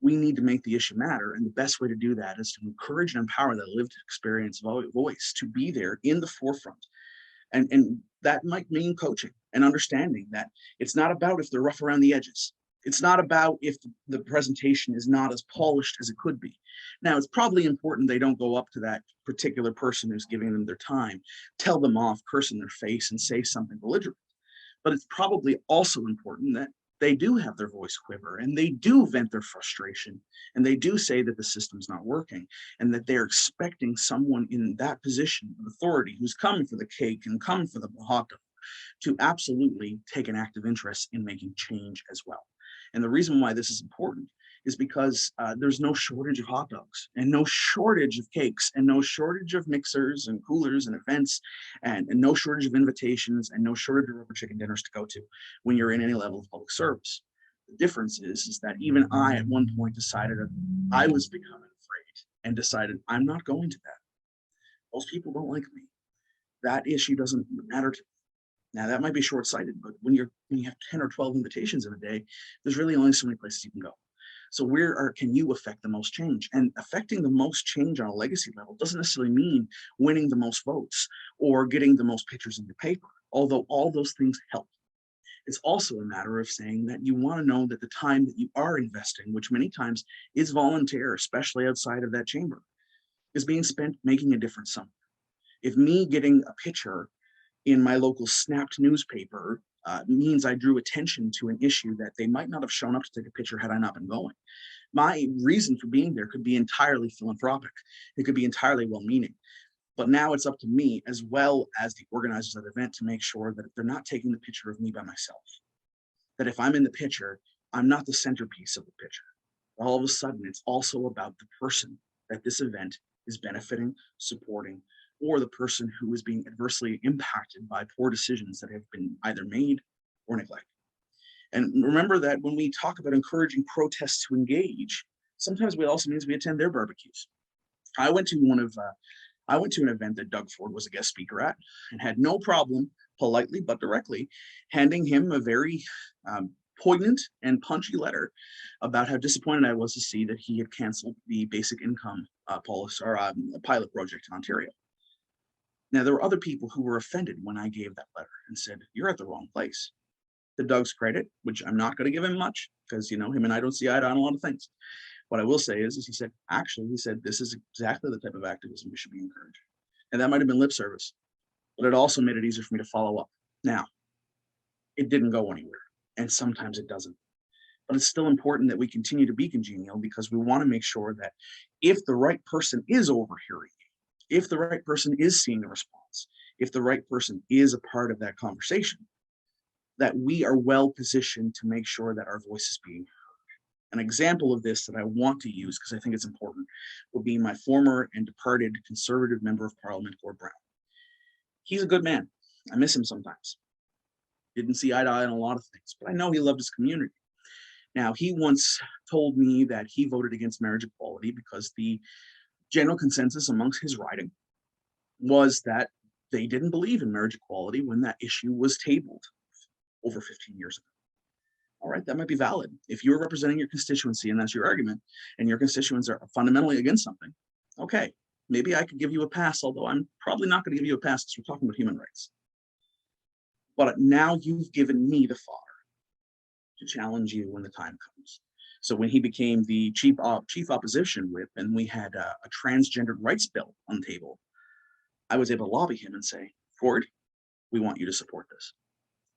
We need to make the issue matter. And the best way to do that is to encourage and empower that lived experience voice to be there in the forefront. And that might mean coaching and understanding that it's not about if they're rough around the edges. It's not about if the presentation is not as polished as it could be. Now, it's probably important they don't go up to that particular person who's giving them their time, tell them off, curse in their face, and say something belligerent. But it's probably also important that they do have their voice quiver, and they do vent their frustration, and they do say that the system's not working, and that they're expecting someone in that position of authority who's come for the cake and come for the hot dog to absolutely take an active interest in making change as well. And the reason why this is important is because there's no shortage of hot dogs and no shortage of cakes and no shortage of mixers and coolers and events and no shortage of invitations and no shortage of rubber chicken dinners to go to when you're in any level of public service. The difference is that even I at one point decided that I was becoming afraid and decided I'm not going to that. Most people don't like me. That issue doesn't matter to me. Now that might be short-sighted, but when you have 10 or 12 invitations in a day, there's really only so many places you can go. So where can you affect the most change? And affecting the most change on a legacy level doesn't necessarily mean winning the most votes or getting the most pictures in your paper, although all those things help. It's also a matter of saying that you want to know that the time that you are investing, which many times is volunteer, especially outside of that chamber, is being spent making a difference somewhere. If me getting a picture in my local snapped newspaper means I drew attention to an issue that they might not have shown up to take a picture had I not been going. My reason for being there could be entirely philanthropic. It could be entirely well-meaning. But now it's up to me, as well as the organizers of the event, to make sure that they're not taking the picture of me by myself. That if I'm in the picture, I'm not the centerpiece of the picture. All of a sudden, it's also about the person that this event is benefiting, supporting, or the person who is being adversely impacted by poor decisions that have been either made or neglected. And remember that when we talk about encouraging protests to engage, sometimes it also means we attend their barbecues. I went to an event that Doug Ford was a guest speaker at and had no problem, politely but directly, handing him a very poignant and punchy letter about how disappointed I was to see that he had canceled the basic income policy or pilot project in Ontario. Now, there were other people who were offended when I gave that letter and said, "You're at the wrong place." To Doug's credit, which I'm not going to give him much because, him and I don't see eye to eye on a lot of things. What I will say is he said, this is exactly the type of activism we should be encouraging. And that might have been lip service, but it also made it easier for me to follow up. Now, it didn't go anywhere, and sometimes it doesn't. But it's still important that we continue to be congenial because we want to make sure that if the right person is overhearing you, if the right person is seeing a response, if the right person is a part of that conversation, that we are well positioned to make sure that our voice is being heard. An example of this that I want to use, because I think it's important, would be my former and departed Conservative Member of Parliament, Gord Brown. He's a good man. I miss him sometimes. Didn't see eye to eye on a lot of things, but I know he loved his community. Now, he once told me that he voted against marriage equality because the general consensus amongst his riding was that they didn't believe in marriage equality when that issue was tabled over 15 years ago. All right, that might be valid. If you're representing your constituency and that's your argument, and your constituents are fundamentally against something, okay, maybe I could give you a pass, although I'm probably not going to give you a pass because we're talking about human rights. But now you've given me the fodder to challenge you when the time comes. So when he became the chief opposition whip and we had a transgendered rights bill on the table, I was able to lobby him and say, "Ford, we want you to support this."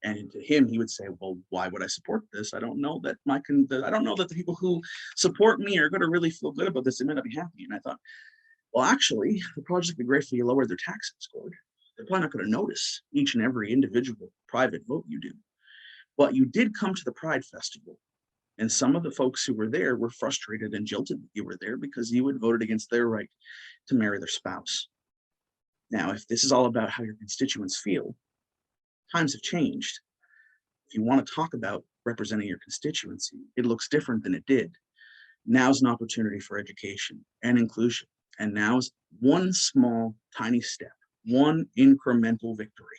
And to him, he would say, "Well, why would I support this? I don't know that I don't know that the people who support me are going to really feel good about this. They might not be happy." And I thought, well, actually, the project would be great for you to lower their taxes, Gord. They're probably not going to notice each and every individual private vote you do. But you did come to the Pride Festival, and some of the folks who were there were frustrated and jilted that you were there because you had voted against their right to marry their spouse. Now, if this is all about how your constituents feel, times have changed. If you want to talk about representing your constituency, it looks different than it did. Now's an opportunity for education and inclusion. And now's one small, tiny step, one incremental victory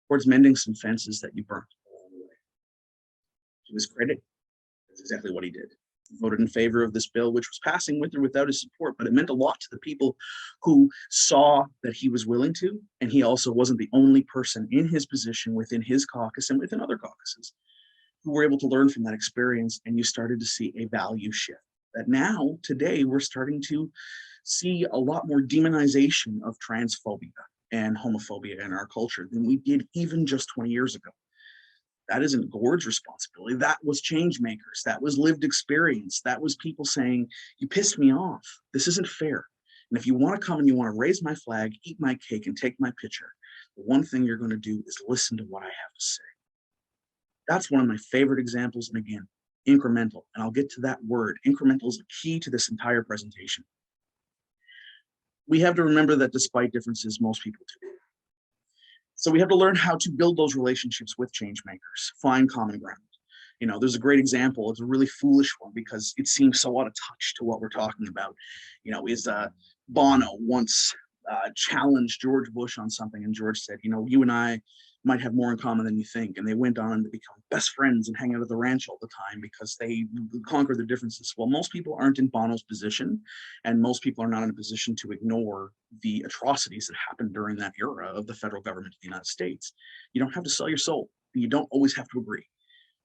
towards mending some fences that you burnt along the way. To his credit, that's exactly what he did. He voted in favor of this bill, which was passing with or without his support, but it meant a lot to the people who saw that he was willing to, and he also wasn't the only person in his position within his caucus and within other caucuses who were able to learn from that experience, and you started to see a value shift. That now, today, we're starting to see a lot more demonization of transphobia and homophobia in our culture than we did even just 20 years ago. That isn't Gord's responsibility. That was changemakers. That was lived experience. That was people saying, "You pissed me off. This isn't fair. And if you want to come and you want to raise my flag, eat my cake, and take my picture, the one thing you're going to do is listen to what I have to say." That's one of my favorite examples. And again, incremental. And I'll get to that word. Incremental is the key to this entire presentation. We have to remember that despite differences, most people do. So we have to learn how to build those relationships with change makers, find common ground. You know, there's a great example. It's a really foolish one because it seems so out of touch to what we're talking about. You know, is Bono once challenged George Bush on something, and George said, you know, you and I might have more in common than you think. And they went on to become best friends and hang out at the ranch all the time because they conquered their differences. Well, most people aren't in Bono's position, and most people are not in a position to ignore the atrocities that happened during that era of the federal government of the United States. You don't have to sell your soul. You don't always have to agree.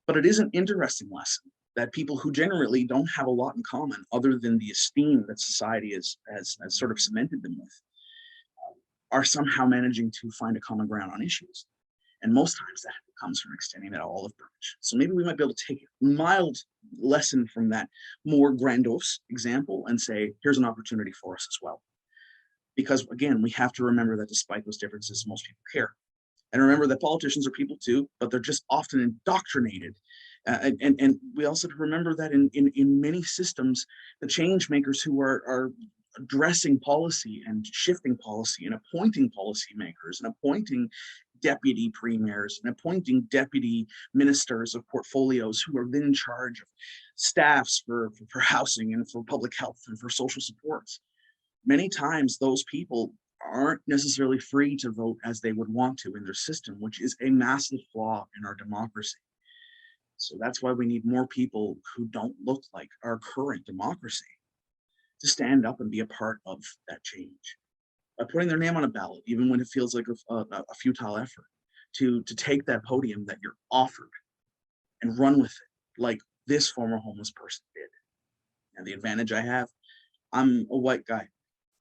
But it is an interesting lesson that people who generally don't have a lot in common other than the esteem that society has sort of cemented them with are somehow managing to find a common ground on issues. And most times that comes from extending that olive branch. So maybe we might be able to take a mild lesson from that more grandiose example and say, here's an opportunity for us as well. Because again, we have to remember that despite those differences, most people care. And remember that politicians are people too, but they're just often indoctrinated. And we also have to remember that in many systems, the change makers who are addressing policy and shifting policy and appointing policymakers and appointing deputy premiers and appointing deputy ministers of portfolios who are then in charge of staffs for housing and for public health and for social supports. Many times those people aren't necessarily free to vote as they would want to in their system, which is a massive flaw in our democracy. So that's why we need more people who don't look like our current democracy to stand up and be a part of that change. By putting their name on a ballot, even when it feels like a futile effort, to take that podium that you're offered and run with it, like this former homeless person did. And the advantage I have, I'm a white guy.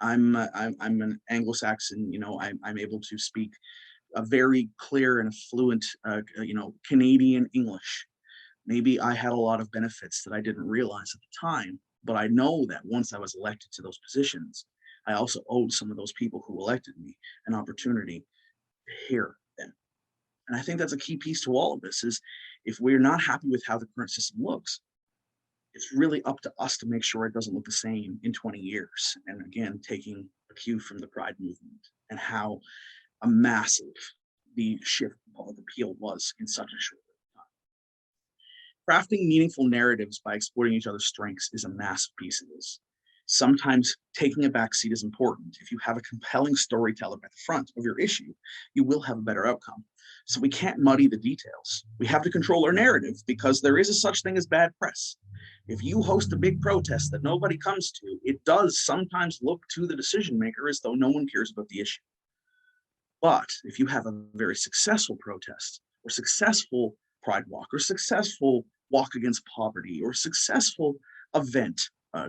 I'm an Anglo-Saxon. You know, I'm able to speak a very clear and fluent, Canadian English. Maybe I had a lot of benefits that I didn't realize at the time, but I know that once I was elected to those positions, I also owed some of those people who elected me an opportunity to hear them. And I think that's a key piece to all of this is if we're not happy with how the current system looks, it's really up to us to make sure it doesn't look the same in 20 years. And again, taking a cue from the Pride movement and how a massive the shift of appeal was in such a short time. Crafting meaningful narratives by exploiting each other's strengths is a massive piece of this. Sometimes taking a backseat is important. If you have a compelling storyteller at the front of your issue, you will have a better outcome. So we can't muddy the details. We have to control our narrative because there is a such thing as bad press. If you host a big protest that nobody comes to, it does sometimes look to the decision maker as though no one cares about the issue. But if you have a very successful protest or successful pride walk or successful walk against poverty or successful event,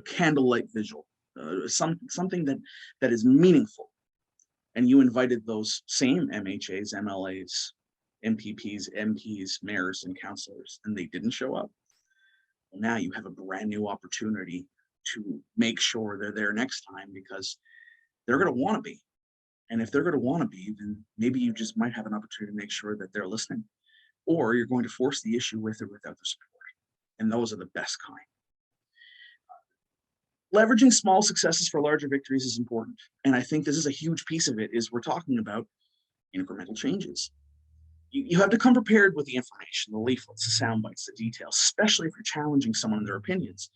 candlelight vigil, something that is meaningful, and you invited those same MHAs, MLAs, MPPs, MPs, mayors, and councillors, and they didn't show up, well, now you have a brand new opportunity to make sure they're there next time because they're going to want to be. And if they're going to want to be, then maybe you just might have an opportunity to make sure that they're listening, or you're going to force the issue with or without the support. And those are the best kind. Leveraging small successes for larger victories is important. And I think this is a huge piece of it is we're talking about incremental changes. You have to come prepared with the information, the leaflets, the sound bites, the details, especially if you're challenging someone in their opinions.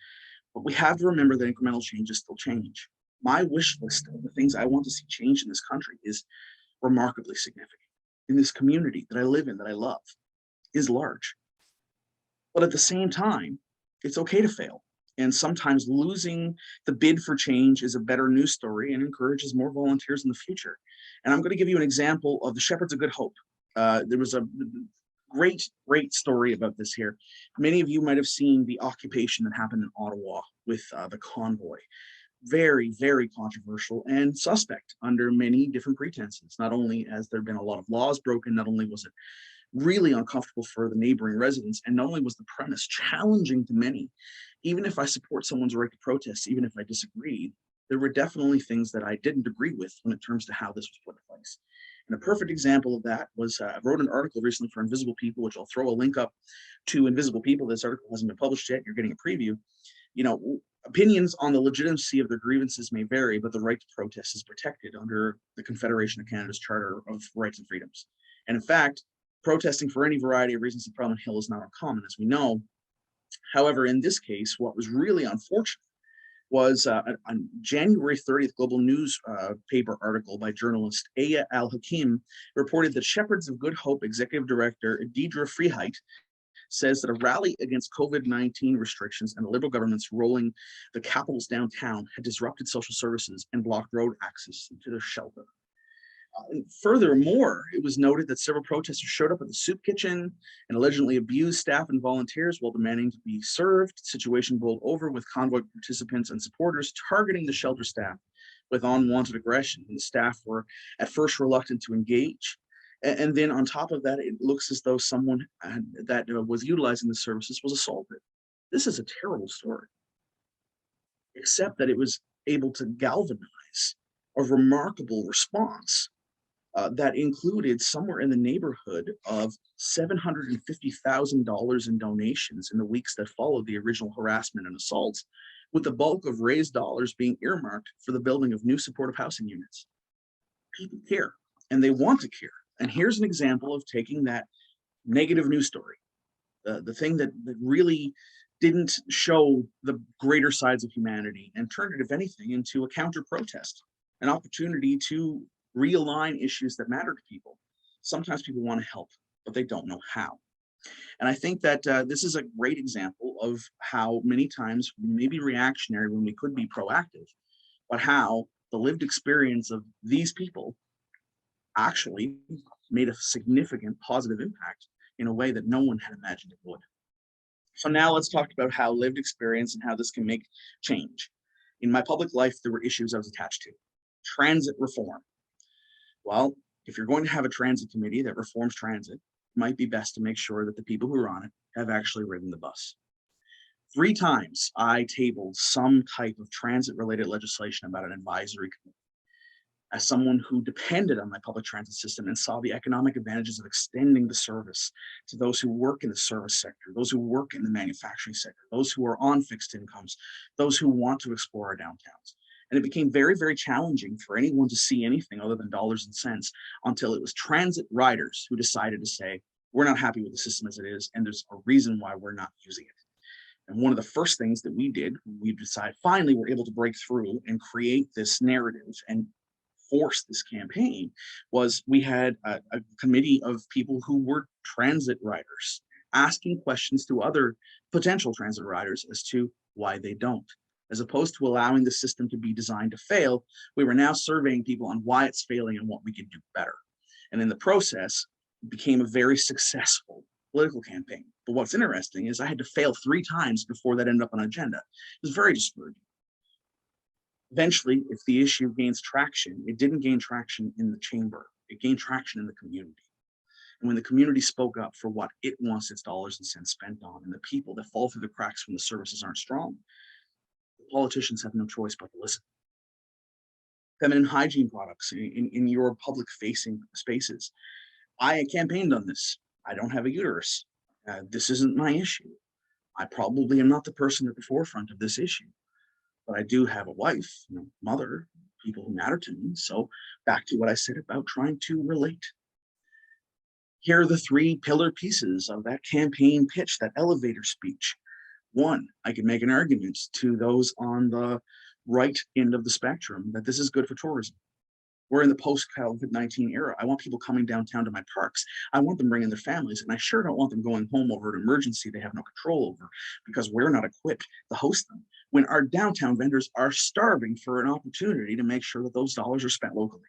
But we have to remember that incremental changes still change. My wish list of the things I want to see change in this country is remarkably significant. In this community that I live in, that I love, is large. But at the same time, it's okay to fail. And sometimes losing the bid for change is a better news story and encourages more volunteers in the future. And I'm going to give you an example of the Shepherds of Good Hope. There was a great story about this here. Many of you might have seen the occupation that happened in Ottawa with the convoy. Very, very controversial and suspect under many different pretenses. Not only has there been a lot of laws broken, not only was it really uncomfortable for the neighboring residents, and not only was the premise challenging to many, even if I support someone's right to protest, even if I disagreed, there were definitely things that I didn't agree with when it comes to how this was put in place. And a perfect example of that was I wrote an article recently for Invisible People, which I'll throw a link up to Invisible People. This article hasn't been published yet. You're getting a preview. You know, opinions on the legitimacy of their grievances may vary, but the right to protest is protected under the Confederation of Canada's Charter of Rights and Freedoms. And in fact, protesting for any variety of reasons in Parliament Hill is not uncommon, as we know. However, in this case, what was really unfortunate was on January 30th Global News paper article by journalist Aya Al-Hakim reported that Shepherds of Good Hope Executive Director Deidre Freeheit says that a rally against COVID-19 restrictions and the Liberal government's rolling the capitals downtown had disrupted social services and blocked road access to their shelter. Furthermore, it was noted that several protesters showed up at the soup kitchen and allegedly abused staff and volunteers while demanding to be served. The situation rolled over with convoy participants and supporters targeting the shelter staff with unwanted aggression. And the staff were at first reluctant to engage. And then on top of that, it looks as though someone that was utilizing the services was assaulted. This is a terrible story, except that it was able to galvanize a remarkable response that included somewhere in the neighborhood of $750,000 in donations in the weeks that followed the original harassment and assaults, with the bulk of raised dollars being earmarked for the building of new supportive housing units. People care, and they want to care. And here's an example of taking that negative news story, the thing that really didn't show the greater sides of humanity, and turned it, if anything, into a counter protest, an opportunity to realign issues that matter to people. Sometimes people want to help, but they don't know how. And I think that this is a great example of how many times we may be reactionary when we could be proactive, but how the lived experience of these people actually made a significant positive impact in a way that no one had imagined it would. So now let's talk about how lived experience and how this can make change. In my public life, there were issues I was attached to. Transit reform. Well, if you're going to have a transit committee that reforms transit, it might be best to make sure that the people who are on it have actually ridden the bus. 3 times I tabled some type of transit-related legislation about an advisory committee. As someone who depended on my public transit system and saw the economic advantages of extending the service to those who work in the service sector, those who work in the manufacturing sector, those who are on fixed incomes, those who want to explore our downtowns. And it became very, very challenging for anyone to see anything other than dollars and cents until it was transit riders who decided to say, we're not happy with the system as it is, and there's a reason why we're not using it. And one of the first things that we did, we decided finally we're able to break through and create this narrative and force this campaign, was we had a committee of people who were transit riders asking questions to other potential transit riders as to why they don't. As opposed to allowing the system to be designed to fail, we were now surveying people on why it's failing and what we could do better. And in the process, it became a very successful political campaign. But what's interesting is I had to fail 3 times before that ended up on an agenda. It was very discouraging. Eventually, if the issue gains traction, it didn't gain traction in the chamber. It gained traction in the community. And when the community spoke up for what it wants its dollars and cents spent on, and the people that fall through the cracks when the services aren't strong, the politicians have no choice but to listen. Feminine hygiene products in your public-facing spaces. I campaigned on this. I don't have a uterus. This isn't my issue. I probably am not the person at the forefront of this issue. But I do have a wife, mother, people who matter to me. So back to what I said about trying to relate. Here are the 3 pillar pieces of that campaign pitch, that elevator speech. 1, I can make an argument to those on the right end of the spectrum that this is good for tourism. We're in the post-COVID-19 era. I want people coming downtown to my parks. I want them bringing their families, and I sure don't want them going home over an emergency they have no control over because we're not equipped to host them, when our downtown vendors are starving for an opportunity to make sure that those dollars are spent locally.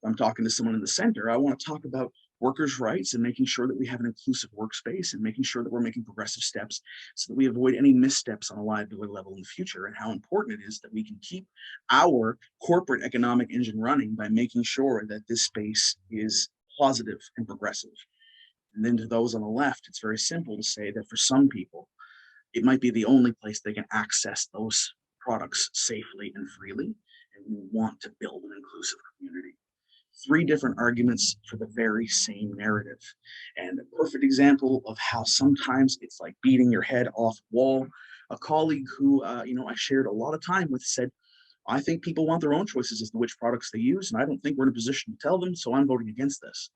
If I'm talking to someone in the center, I want to talk about workers' rights and making sure that we have an inclusive workspace and making sure that we're making progressive steps so that we avoid any missteps on a liability level in the future, and how important it is that we can keep our corporate economic engine running by making sure that this space is positive and progressive. And then to those on the left, it's very simple to say that for some people, it might be the only place they can access those products safely and freely, and we want to build an inclusive community. three different arguments for the very same narrative. And a perfect example of how sometimes it's like beating your head off the wall. A colleague who, I shared a lot of time with said, I think people want their own choices as to which products they use, and I don't think we're in a position to tell them, so I'm voting against this.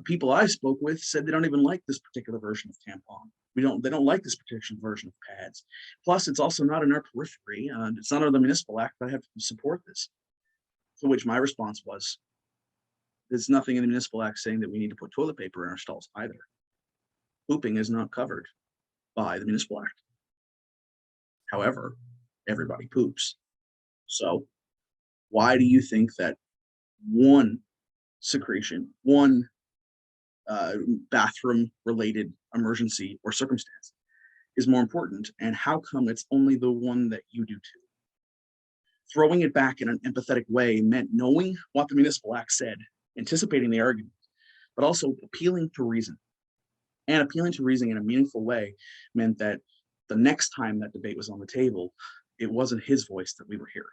People I spoke with said they don't even like this particular version of tampon. They don't like this particular version of pads. Plus, it's also not in our periphery, and it's not under the municipal act that I have to support this. To which my response was, there's nothing in the municipal act saying that we need to put toilet paper in our stalls either. Pooping is not covered by the municipal act. However, everybody poops. So why do you think that one secretion, one bathroom related emergency or circumstance is more important? And how come it's only the one that you do too? Throwing it back in an empathetic way meant knowing what the municipal act said, anticipating the argument, but also appealing to reason. And appealing to reason in a meaningful way meant that the next time that debate was on the table, it wasn't his voice that we were hearing.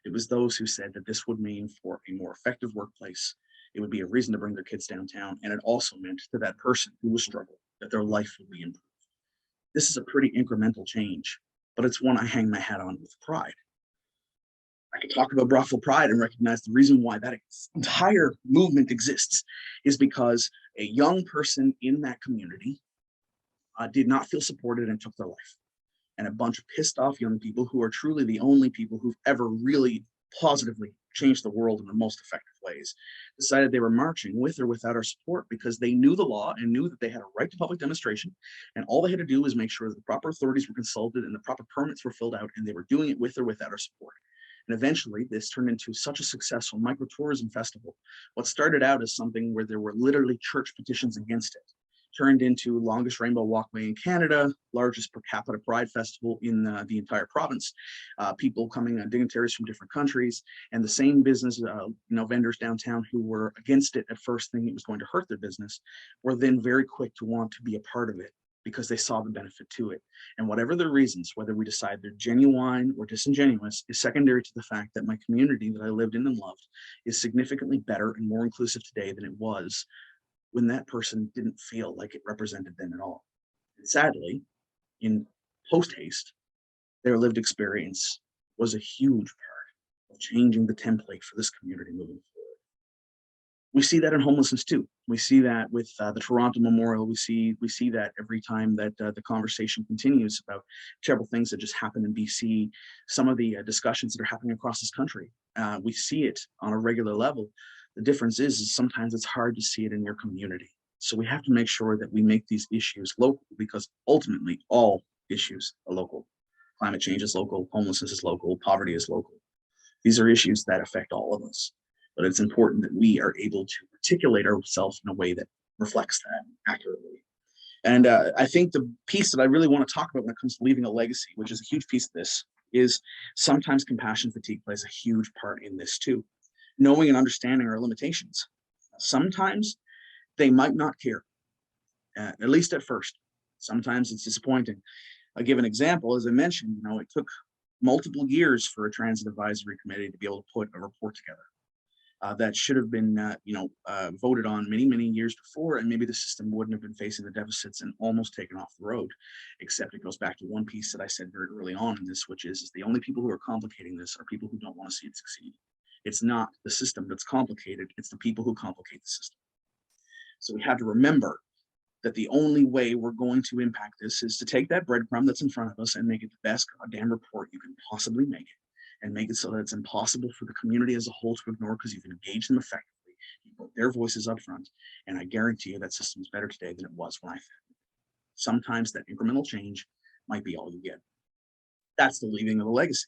It was those who said that this would mean for a more effective workplace, it would be a reason to bring their kids downtown, and it also meant to that person who was struggling that their life would be improved. This is a pretty incremental change, but it's one I hang my hat on with pride. I could talk about brothel pride and recognize the reason why that entire movement exists is because a young person in that community did not feel supported and took their life. And a bunch of pissed off young people who are truly the only people who've ever really positively changed the world in the most effective ways decided they were marching with or without our support because they knew the law and knew that they had a right to public demonstration, and all they had to do was make sure that the proper authorities were consulted and the proper permits were filled out, and they were doing it with or without our support. And eventually this turned into such a successful microtourism festival. What started out as something where there were literally church petitions against it turned into longest rainbow walkway in Canada, largest per capita pride festival in the entire province, people coming on, dignitaries from different countries, and the same business, vendors downtown who were against it at first thinking it was going to hurt their business, were then very quick to want to be a part of it because they saw the benefit to it. And whatever the reasons, whether we decide they're genuine or disingenuous, is secondary to the fact that my community that I lived in and loved is significantly better and more inclusive today than it was when that person didn't feel like it represented them at all. And sadly, in post-haste, their lived experience was a huge part of changing the template for this community moving forward. We see that in homelessness too. We see that with the Toronto Memorial. We see that every time that the conversation continues about terrible things that just happen in BC, some of the discussions that are happening across this country. We see it on a regular level. The difference is sometimes it's hard to see it in your community. So we have to make sure that we make these issues local, because ultimately all issues are local. Climate change is local, homelessness is local, poverty is local. These are issues that affect all of us, but it's important that we are able to articulate ourselves in a way that reflects that accurately. And I think the piece that I really want to talk about when it comes to leaving a legacy, which is a huge piece of this, is sometimes compassion fatigue plays a huge part in this too. Knowing and understanding our limitations. Sometimes they might not care, at least at first. Sometimes it's disappointing. I'll give an example. As I mentioned, it took multiple years for a transit advisory committee to be able to put a report together. That should have been, voted on many, many years before, and maybe the system wouldn't have been facing the deficits and almost taken off the road. Except it goes back to one piece that I said very early on in this, which is the only people who are complicating this are people who don't want to see it succeed. It's not the system that's complicated, it's the people who complicate the system. So we have to remember that the only way we're going to impact this is to take that breadcrumb that's in front of us and make it the best goddamn report you can possibly make it, and make it so that it's impossible for the community as a whole to ignore, because you've engaged them effectively, you put their voices up front, and I guarantee you that system is better today than it was when I found it. Sometimes that incremental change might be all you get. That's the leaving of a legacy.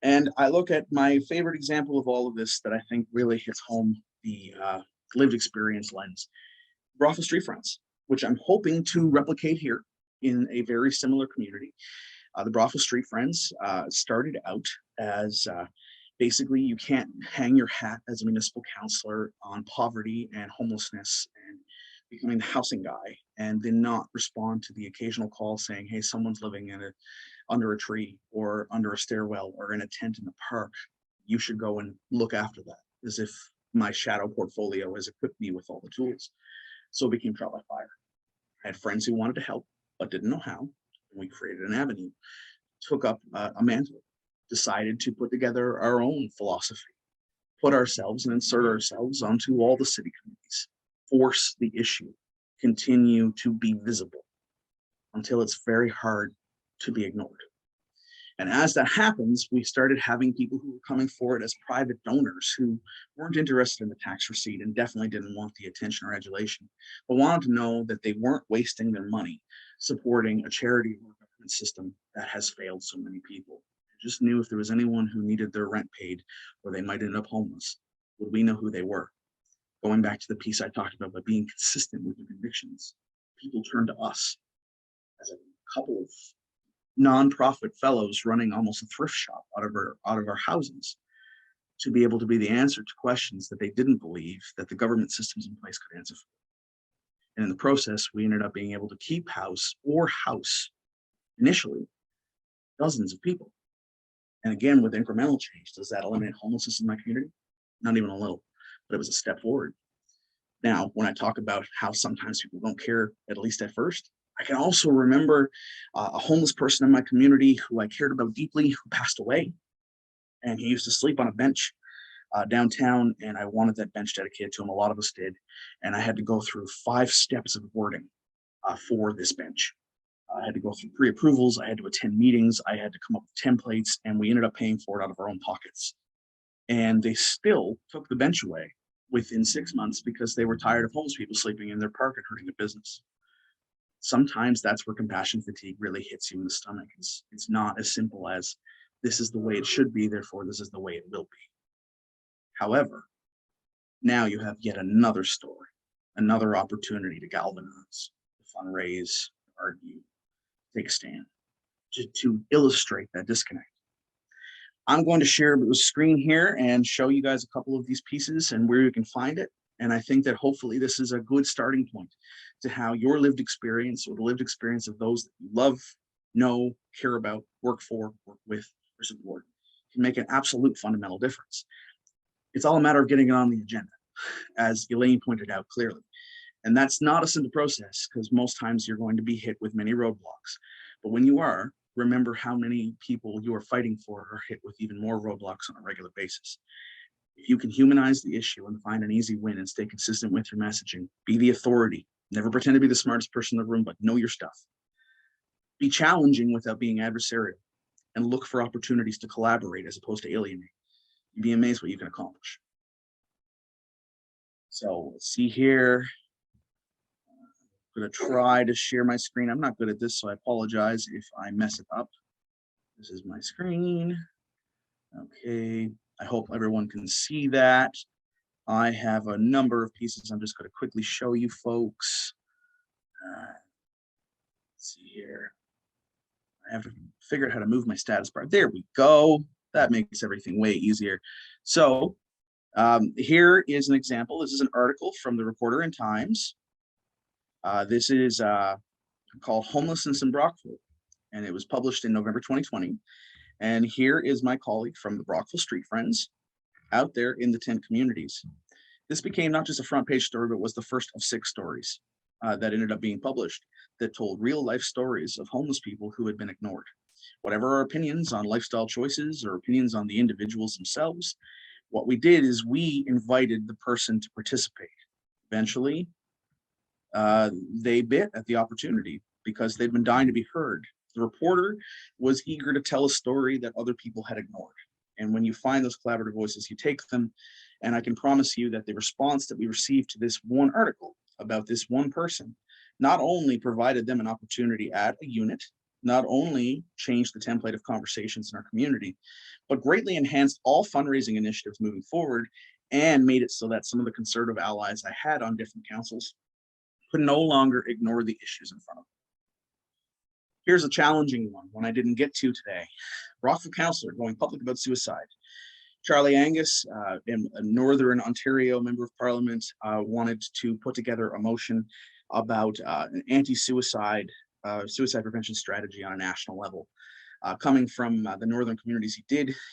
And I look at my favorite example of all of this that I think really hits home the lived experience lens, brothel street fronts, which I'm hoping to replicate here in a very similar community. The brothel street friends started out as basically you can't hang your hat as a municipal councillor on poverty and homelessness and becoming the housing guy and then not respond to the occasional call saying, hey, someone's living under a tree or under a stairwell or in a tent in the park. You should go and look after that, as if my shadow portfolio has equipped me with all the tools. So it became trial by fire. I had friends who wanted to help, but didn't know how. And we created an avenue, took up a mantle, decided to put together our own philosophy, put ourselves and insert ourselves onto all the city committees, force the issue, continue to be visible until it's very hard to be ignored. And as that happens, we started having people who were coming forward as private donors who weren't interested in the tax receipt and definitely didn't want the attention or adulation, but wanted to know that they weren't wasting their money supporting a charity or government system that has failed so many people. Just knew if there was anyone who needed their rent paid or they might end up homeless, would we know who they were? Going back to the piece I talked about being consistent with your convictions, people turn to us as a couple of nonprofit fellows running almost a thrift shop out of our houses to be able to be the answer to questions that they didn't believe that the government systems in place could answer for. And in the process, we ended up being able to keep house initially dozens of people. And again, with incremental change, does that eliminate homelessness in my community? Not even a little, but it was a step forward. Now, when I talk about how sometimes people don't care, at least at first, I can also remember a homeless person in my community who I cared about deeply, who passed away. And he used to sleep on a bench downtown, and I wanted that bench dedicated to him. A lot of us did. And I had to go through 5 steps of wording for this bench. I had to go through pre-approvals. I had to attend meetings. I had to come up with templates, and we ended up paying for it out of our own pockets. And they still took the bench away within 6 months because they were tired of homeless people sleeping in their park and hurting their business. Sometimes that's where compassion fatigue really hits you in the stomach. It's not as simple as this is the way it should be, therefore this is the way it will be. However, now you have yet another story, another opportunity to galvanize, to fundraise, argue, take a stand, to illustrate that disconnect. I'm going to share the screen here and show you guys a couple of these pieces and where you can find it. And I think that hopefully this is a good starting point to how your lived experience or the lived experience of those that you love, know, care about, work for, work with, or support can make an absolute fundamental difference. It's all a matter of getting it on the agenda, as Elaine pointed out clearly. And that's not a simple process because most times you're going to be hit with many roadblocks. But when you are, remember how many people you are fighting for are hit with even more roadblocks on a regular basis. If you can humanize the issue and find an easy win and stay consistent with your messaging, be the authority, never pretend to be the smartest person in the room, but know your stuff. Be challenging without being adversarial and look for opportunities to collaborate as opposed to alienate. You'd be amazed what you can accomplish. So let's see here. I'm going to try to share my screen. I'm not good at this, so I apologize if I mess it up. This is my screen. Okay, I hope everyone can see that. I have a number of pieces I'm just going to quickly show you folks. Let's see here. I have to figure out how to move my status bar. There we go. That makes everything way easier. So here is an example. This is an article from the Reporter and Times. This is called Homelessness in Brockville, and it was published in November 2020. And here is my colleague from the Brockville Street Friends out there in the 10 communities. This became not just a front page story, but was the first of 6 stories that ended up being published that told real life stories of homeless people who had been ignored. Whatever our opinions on lifestyle choices or opinions on the individuals themselves, what we did is we invited the person to participate. Eventually, they bit at the opportunity because they'd been dying to be heard. The reporter was eager to tell a story that other people had ignored. And when you find those collaborative voices, you take them. And I can promise you that the response that we received to this one article about this one person not only provided them an opportunity at a unit, not only changed the template of conversations in our community, but greatly enhanced all fundraising initiatives moving forward and made it so that some of the conservative allies I had on different councils could no longer ignore the issues in front of them. Here's a challenging one I didn't get to today. Brockville councillor going public about suicide. Charlie Angus, a Northern Ontario member of Parliament, wanted to put together a motion about an anti-suicide suicide prevention strategy on a national level. Coming from the northern communities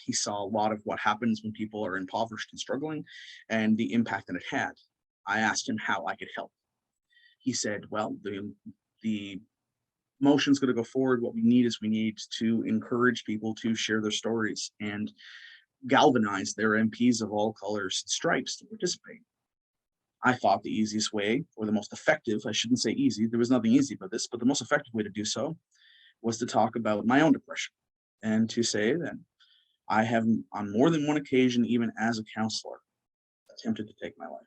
he saw a lot of what happens when people are impoverished and struggling and the impact that it had. I asked him how I could help. He said, well, the motion's going to go forward. What we need to encourage people to share their stories and galvanize their MPs of all colors and stripes to participate. I thought the easiest way, or the most effective, I shouldn't say easy, there was nothing easy about this, but the most effective way to do so was to talk about my own depression and to say that I have, on more than one occasion, even as a counselor, attempted to take my life.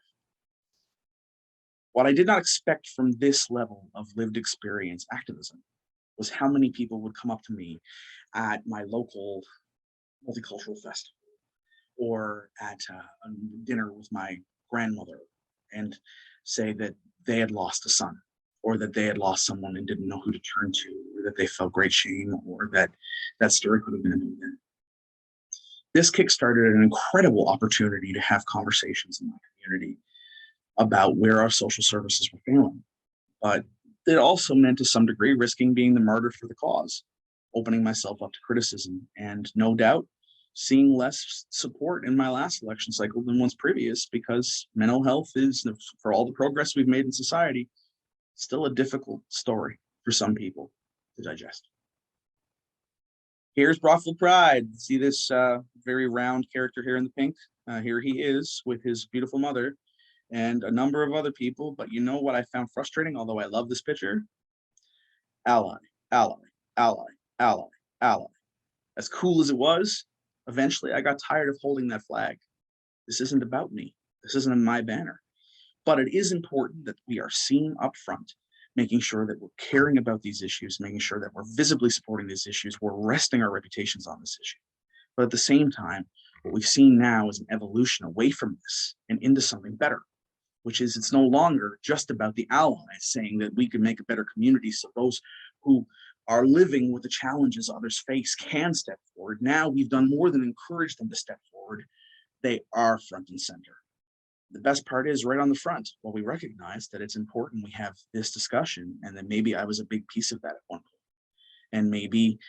What I did not expect from this level of lived experience activism was how many people would come up to me at my local multicultural festival or at a dinner with my grandmother and say that they had lost a son, or that they had lost someone and didn't know who to turn to, or that they felt great shame, or that that story could have been about them. This kickstarted an incredible opportunity to have conversations in my community about where our social services were failing. But it also meant, to some degree, risking being the martyr for the cause, opening myself up to criticism, and no doubt seeing less support in my last election cycle than once previous, because mental health is, for all the progress we've made in society, still a difficult story for some people to digest. Here's Brothel Pride. See this very round character here in the pink? Here he is with his beautiful mother and a number of other people. But you know what I found frustrating, although I love this picture? Ally, ally, ally, ally, ally. As cool as it was, eventually I got tired of holding that flag. This isn't about me. This isn't my banner. But it is important that we are seen up front, making sure that we're caring about these issues, making sure that we're visibly supporting these issues, we're resting our reputations on this issue. But at the same time, what we've seen now is an evolution away from this and into something better, which is it's no longer just about the allies saying that we can make a better community so those who are living with the challenges others face can step forward. Now we've done more than encourage them to step forward. They are front and center. The best part is right on the front, while we recognize that it's important we have this discussion, and that maybe I was a big piece of that at one point. And maybe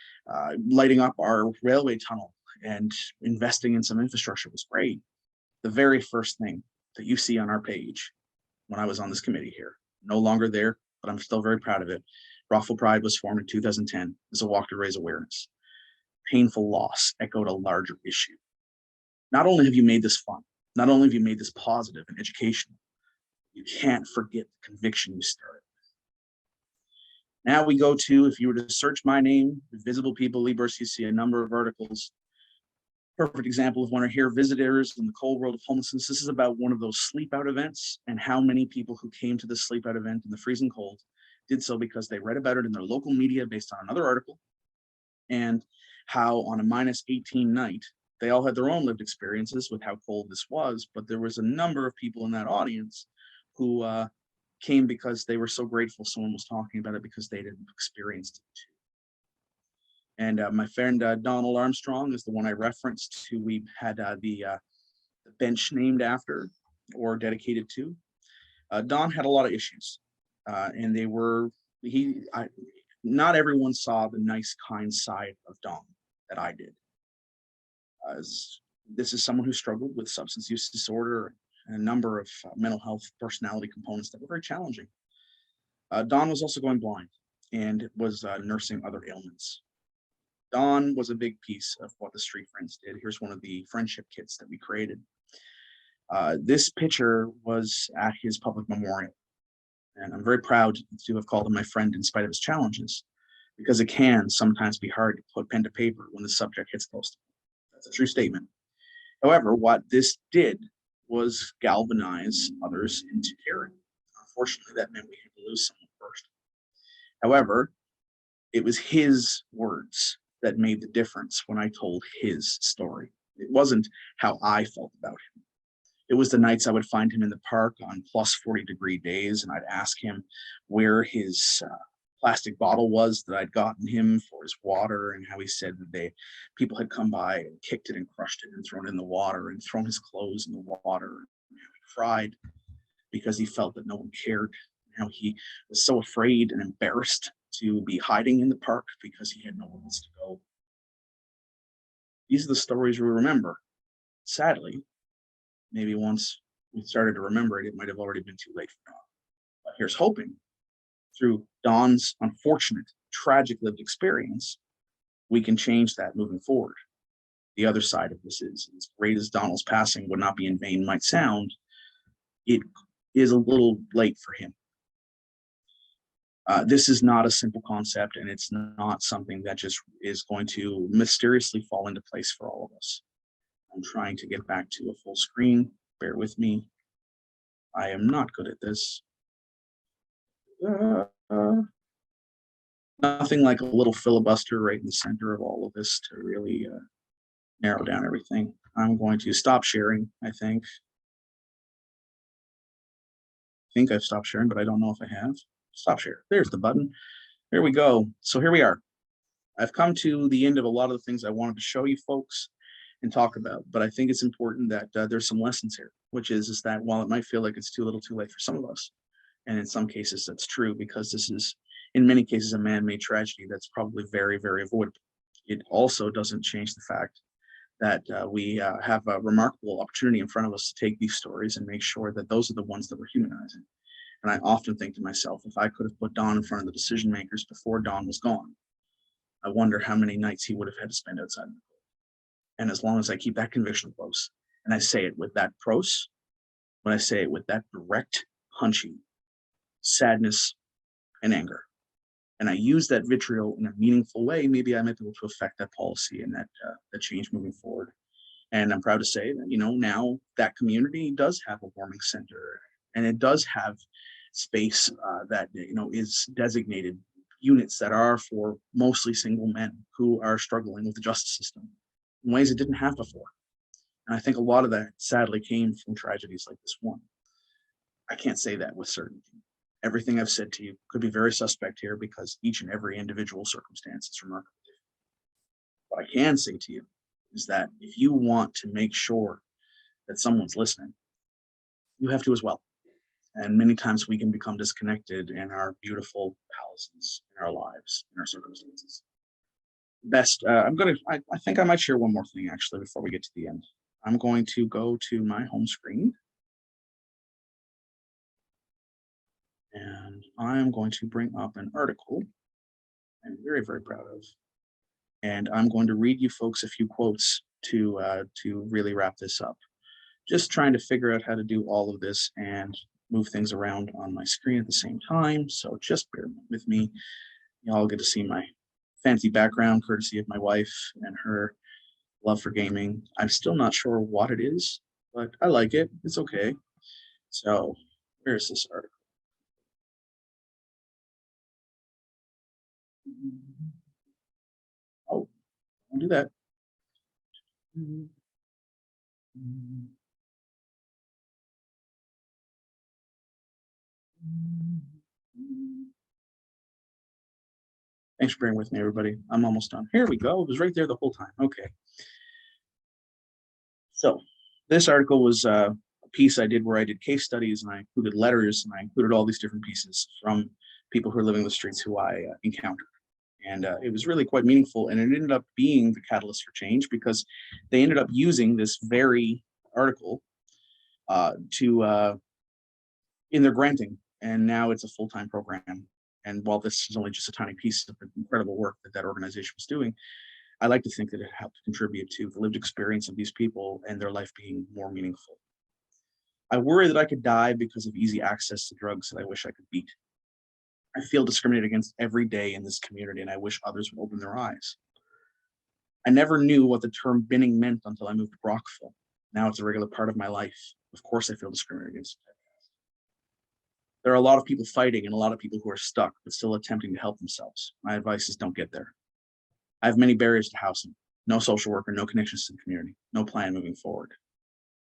lighting up our railway tunnel and investing in some infrastructure was great. The very first thing that you see on our page when I was on this committee here, no longer there, but I'm still very proud of it. Brothel Pride was formed in 2010 as a walk to raise awareness. Painful loss echoed a larger issue. Not only have you made this fun, not only have you made this positive and educational, you can't forget the conviction you started. Now we go to, if you were to search my name, Visible People, Leigh Bursey, you see a number of articles. Perfect example of when I hear visitors in the cold world of homelessness. This is about one of those sleep out events and how many people who came to this sleep out event in the freezing cold did so because they read about it in their local media based on another article, and how on a -18 night, they all had their own lived experiences with how cold this was, but there was a number of people in that audience who came because they were so grateful someone was talking about it because they didn't experience it too. And my friend Donald Armstrong is the one I referenced, who we had the bench named after or dedicated to. Don had a lot of issues, and they were, not everyone saw the nice, kind side of Don that I did. This is someone who struggled with substance use disorder and a number of mental health personality components that were very challenging. Don was also going blind and was nursing other ailments. Don was a big piece of what the Street Friends did. Here's one of the friendship kits that we created. This picture was at his public memorial, and I'm very proud to have called him my friend in spite of his challenges, because it can sometimes be hard to put pen to paper when the subject hits close to home. That's a true statement. However, what this did was galvanize others into caring. Unfortunately, that meant we had to lose someone first. However, it was his words that made the difference when I told his story. It wasn't how I felt about him. It was the nights I would find him in the park on +40-degree days, and I'd ask him where his plastic bottle was that I'd gotten him for his water, and how he said that people had come by and kicked it and crushed it and thrown it in the water and thrown his clothes in the water. And how he cried because he felt that no one cared, and how he was so afraid and embarrassed to be hiding in the park because he had nowhere else to go. These are the stories we remember. Sadly, maybe once we started to remember it, it might have already been too late for Dawn. But here's hoping through Dawn's unfortunate, tragic lived experience, we can change that moving forward. The other side of this is, as great as Donald's passing would not be in vain might sound, it is a little late for him. This is not a simple concept, and it's not something that just is going to mysteriously fall into place for all of us. I'm trying to get back to a full screen. Bear with me. I am not good at this. Nothing like a little filibuster right in the center of all of this to really narrow down everything. I'm going to stop sharing, I think. I've stopped sharing, but I don't know if I have. Stop share. There's the button. There we go. So here we are. I've come to the end of a lot of the things I wanted to show you folks and talk about, but I think it's important that there's some lessons here, which is that while it might feel like it's too little too late for some of us, and in some cases that's true because this is in many cases a man-made tragedy that's probably very, very avoidable. It also doesn't change the fact that we have a remarkable opportunity in front of us to take these stories and make sure that those are the ones that we're humanizing. And I often think to myself, if I could have put Don in front of the decision makers before Don was gone, I wonder how many nights he would have had to spend outside of the court. And as long as I keep that conviction close, and I say it with that prose, when I say it with that direct, punchy sadness and anger, and I use that vitriol in a meaningful way, maybe I might be able to affect that policy and that change moving forward. And I'm proud to say that, now that community does have a warming center, and it does have space that, is designated units that are for mostly single men who are struggling with the justice system in ways it didn't have before. And I think a lot of that sadly came from tragedies like this one. I can't say that with certainty. Everything I've said to you could be very suspect here because each and every individual circumstance is remarkable. What I can say to you is that if you want to make sure that someone's listening, you have to as well. And many times we can become disconnected in our beautiful palaces, in our lives, in our circumstances. I think I might share one more thing actually before we get to the end. I'm going to go to my home screen. And I'm going to bring up an article I'm very, very proud of. And I'm going to read you folks a few quotes to really wrap this up. Just trying to figure out how to do all of this and move things around on my screen at the same time. So just bear with me. Y'all get to see my fancy background courtesy of my wife and her love for gaming. I'm still not sure what it is, but I like it. It's okay. So where's this article? Oh, don't do that. Thanks for bearing with me, everybody. I'm almost done. Here we go. It was right there the whole time. Okay. So this article was a piece I did where I did case studies and I included letters and I included all these different pieces from people who are living the streets who I encountered. And it was really quite meaningful. And it ended up being the catalyst for change because they ended up using this very article in their granting. And now it's a full-time program. And while this is only just a tiny piece of the incredible work that organization was doing, I like to think that it helped contribute to the lived experience of these people and their life being more meaningful. I worry that I could die because of easy access to drugs that I wish I could beat. I feel discriminated against every day in this community, and I wish others would open their eyes. I never knew what the term binning meant until I moved to Brockville. Now it's a regular part of my life. Of course I feel discriminated against. There are a lot of people fighting and a lot of people who are stuck, but still attempting to help themselves. My advice is don't get there. I have many barriers to housing, no social worker, no connections to the community, no plan moving forward.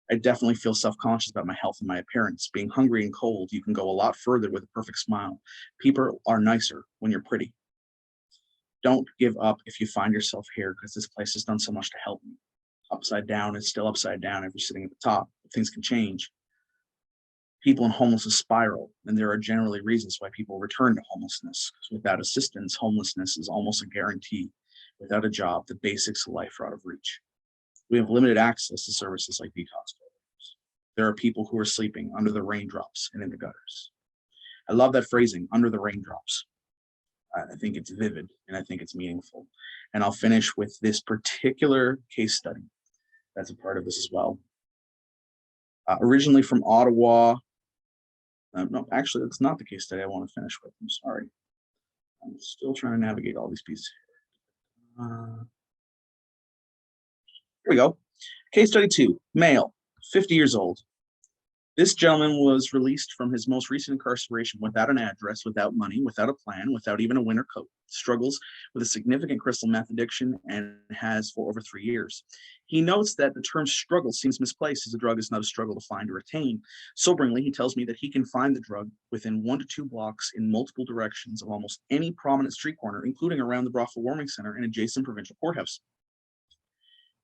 I definitely feel self-conscious about my health and my appearance. Being hungry and cold, you can go a lot further with a perfect smile. People are nicer when you're pretty. Don't give up if you find yourself here because this place has done so much to help me. Upside down is still upside down if you're sitting at the top. Things can change. People in homelessness spiral, and there are generally reasons why people return to homelessness. Without assistance, homelessness is almost a guarantee. Without a job, the basics of life are out of reach. We have limited access to services like detox programs. There are people who are sleeping under the raindrops and in the gutters. I love that phrasing, under the raindrops. I think it's vivid and I think it's meaningful. And I'll finish with this particular case study that's a part of this as well. Originally from Ottawa. No, actually, that's not the case study I want to finish with. I'm sorry. I'm still trying to navigate all these pieces. Here we go. Case study 2, male, 50 years old. This gentleman was released from his most recent incarceration without an address, without money, without a plan, without even a winter coat. Struggles with a significant crystal meth addiction and has for over 3 years. He notes that the term struggle seems misplaced as the drug is not a struggle to find or attain. Soberingly, he tells me that he can find the drug within 1 to 2 blocks in multiple directions of almost any prominent street corner, including around the brothel warming center and adjacent provincial courthouse.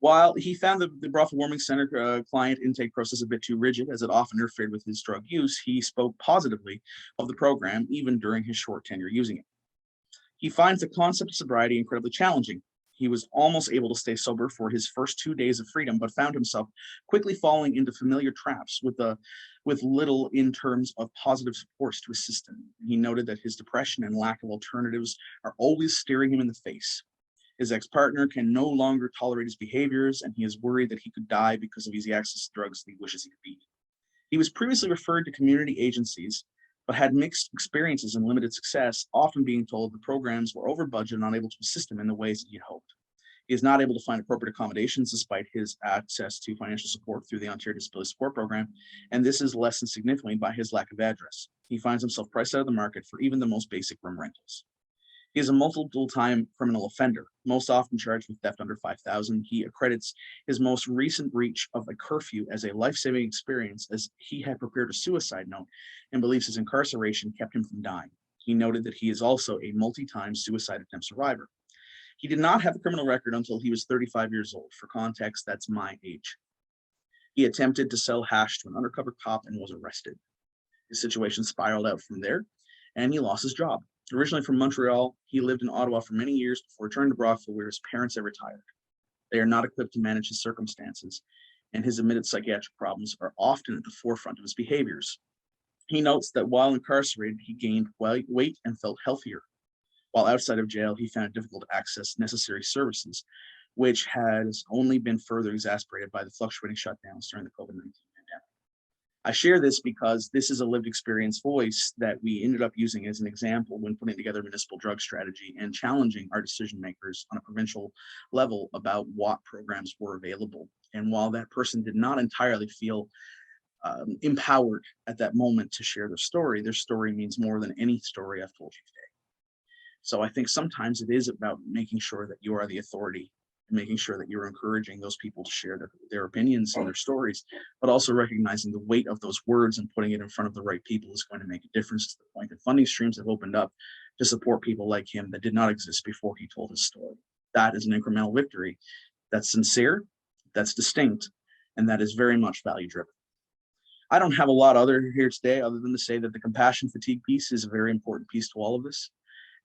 While he found the brothel warming center client intake process a bit too rigid, as it often interfered with his drug use, he spoke positively of the program, even during his short tenure using it. He finds the concept of sobriety incredibly challenging. He was almost able to stay sober for his first 2 days of freedom, but found himself quickly falling into familiar traps with little in terms of positive supports to assist him. He noted that his depression and lack of alternatives are always staring him in the face. His ex-partner can no longer tolerate his behaviors, and he is worried that he could die because of easy access to drugs that he wishes he could beat. He was previously referred to community agencies, but had mixed experiences and limited success, often being told the programs were over budget and unable to assist him in the ways that he had hoped. He is not able to find appropriate accommodations despite his access to financial support through the Ontario Disability Support Program, and this is lessened significantly by his lack of address. He finds himself priced out of the market for even the most basic room rentals. He is a multiple-time criminal offender, most often charged with theft under $5,000. He accredits his most recent breach of a curfew as a life-saving experience, as he had prepared a suicide note and believes his incarceration kept him from dying. He noted that he is also a multi-time suicide attempt survivor. He did not have a criminal record until he was 35 years old. For context, that's my age. He attempted to sell hash to an undercover cop and was arrested. His situation spiraled out from there, and he lost his job. Originally from Montreal, he lived in Ottawa for many years before returning to brothel, where his parents had retired. They are not equipped to manage his circumstances, and his admitted psychiatric problems are often at the forefront of his behaviors. He notes that while incarcerated, he gained weight and felt healthier. While outside of jail, he found it difficult to access necessary services, which has only been further exacerbated by the fluctuating shutdowns during the COVID-19 pandemic. I share this because this is a lived experience voice that we ended up using as an example when putting together municipal drug strategy and challenging our decision makers on a provincial level about what programs were available. And while that person did not entirely feel empowered at that moment to share their story means more than any story I've told you today. So I think sometimes it is about making sure that you are the authority and making sure that you're encouraging those people to share their opinions and their stories, but also recognizing the weight of those words and putting it in front of the right people is going to make a difference, to the point that funding streams have opened up to support people like him that did not exist before he told his story. That is an incremental victory. That's sincere, that's distinct, and that is very much value driven. I don't have a lot other here today other than to say that the compassion fatigue piece is a very important piece to all of this.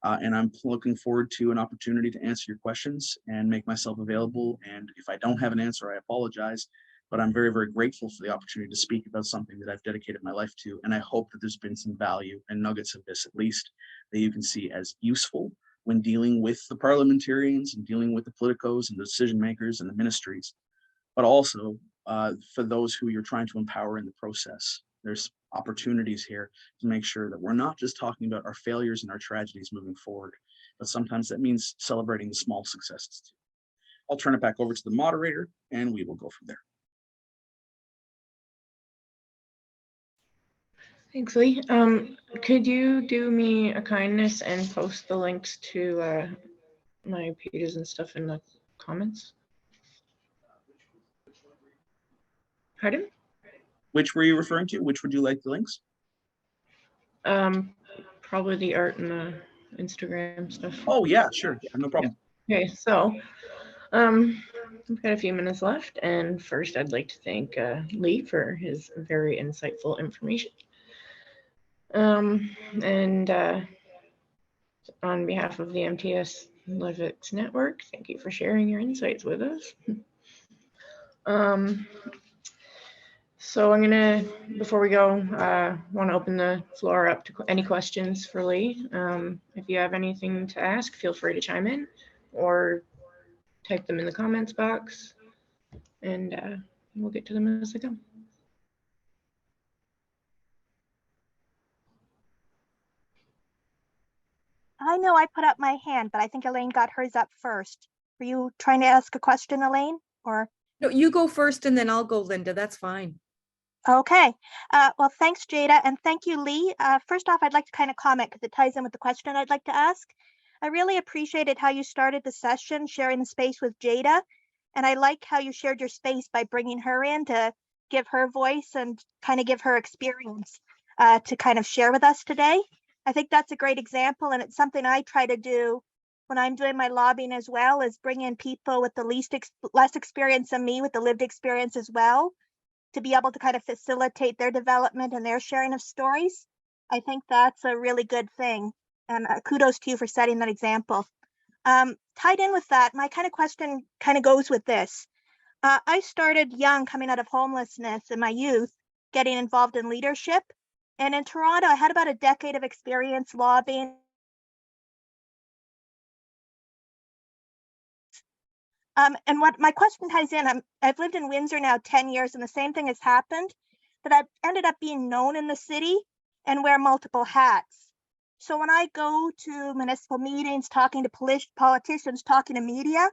And I'm looking forward to an opportunity to answer your questions and make myself available. And if I don't have an answer, I apologize, but I'm very, very grateful for the opportunity to speak about something that I've dedicated my life to. And I hope that there's been some value and nuggets of this, at least, that you can see as useful when dealing with the parliamentarians and dealing with the politicos and the decision makers and the ministries, but also for those who you're trying to empower in the process. There's opportunities here to make sure that we're not just talking about our failures and our tragedies moving forward, but sometimes that means celebrating the small successes too. I'll turn it back over to the moderator and we will go from there. Thanks, Leigh. Could you do me a kindness and post the links to my pages and stuff in the comments? Pardon? Which were you referring to? Which would you like the links? Probably the art and the Instagram stuff. Oh yeah, sure. Yeah, no problem. Okay, so we've got a few minutes left, and first I'd like to thank Leigh for his very insightful information. And on behalf of the MTS LivEx Network, thank you for sharing your insights with us. So I'm gonna, before we go, want to open the floor up to any questions for Leigh. If you have anything to ask, feel free to chime in or type them in the comments box, and we'll get to them as they come. I know I put up my hand, but I think Elaine got hers up first. Were you trying to ask a question, Elaine, or? No, you go first and then I'll go, Linda. That's fine. Okay. Well, thanks, Jada, and thank you, Leigh. First off, I'd like to kind of comment because it ties in with the question I'd like to ask. I really appreciated how you started the session, sharing the space with Jada, and I like how you shared your space by bringing her in to give her voice and kind of give her experience to kind of share with us today. I think that's a great example, and it's something I try to do when I'm doing my lobbying as well, is bring in people with the less experience than me, with the lived experience as well, to be able to kind of facilitate their development and their sharing of stories. I think that's a really good thing, and kudos to you for setting that example. Tied in with that, my kind of question kind of goes with this. I started young, coming out of homelessness in my youth, getting involved in leadership. And in Toronto, I had about a decade of experience lobbying. And what my question ties in, I've lived in Windsor now 10 years, and the same thing has happened, that I've ended up being known in the city and wear multiple hats. So when I go to municipal meetings, talking to politicians, talking to media,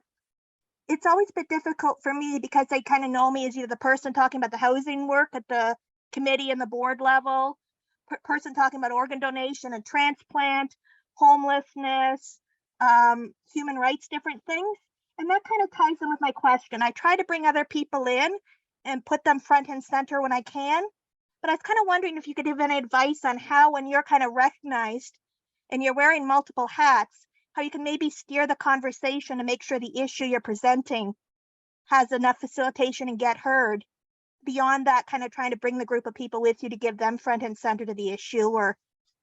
it's always a bit difficult for me because they kind of know me as either the person talking about the housing work at the committee and the board level, person talking about organ donation and transplant, homelessness, human rights, different things. And that kind of ties in with my question. I try to bring other people in and put them front and center when I can, but I was kind of wondering if you could give any advice on how, when you're kind of recognized and you're wearing multiple hats, how you can maybe steer the conversation to make sure the issue you're presenting has enough facilitation and get heard. Beyond that, kind of trying to bring the group of people with you to give them front and center to the issue, or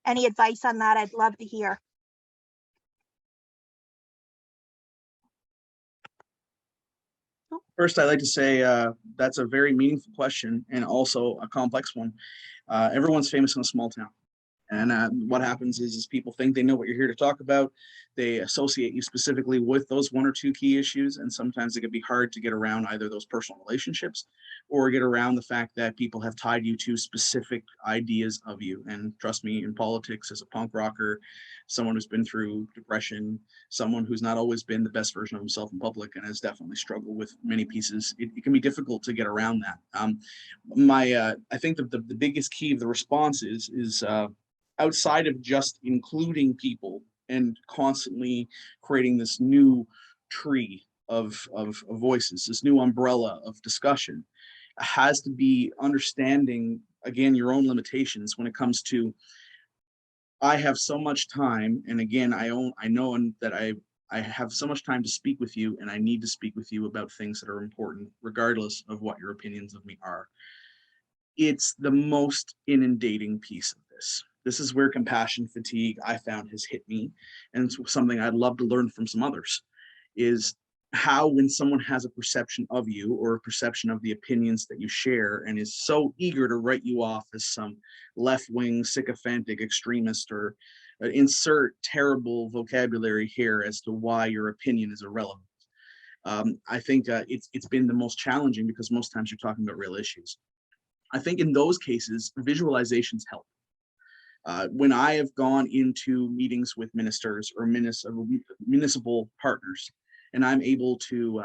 any advice on that, I'd love to hear. First, I'd like to say that's a very meaningful question and also a complex one. Everyone's famous in a small town. And what happens is people think they know what you're here to talk about. They associate you specifically with those one or two key issues. And sometimes it can be hard to get around either those personal relationships or get around the fact that people have tied you to specific ideas of you. And trust me, in politics, as a punk rocker, someone who's been through depression, someone who's not always been the best version of himself in public and has definitely struggled with many pieces, it can be difficult to get around that. I think that the biggest key of the response is outside of just including people and constantly creating this new tree of voices, this new umbrella of discussion, has to be understanding, again, your own limitations when it comes to, I have so much time, and again, I know that I have so much time to speak with you, and I need to speak with you about things that are important, regardless of what your opinions of me are. It's the most inundating piece of this. This is where compassion fatigue, I found, has hit me, and it's something I'd love to learn from some others, is how, when someone has a perception of you or a perception of the opinions that you share and is so eager to write you off as some left-wing sycophantic extremist, or insert terrible vocabulary here as to why your opinion is irrelevant. I think it's been the most challenging, because most times you're talking about real issues. I think in those cases, visualizations help. When I have gone into meetings with ministers or municipal partners, and I'm able to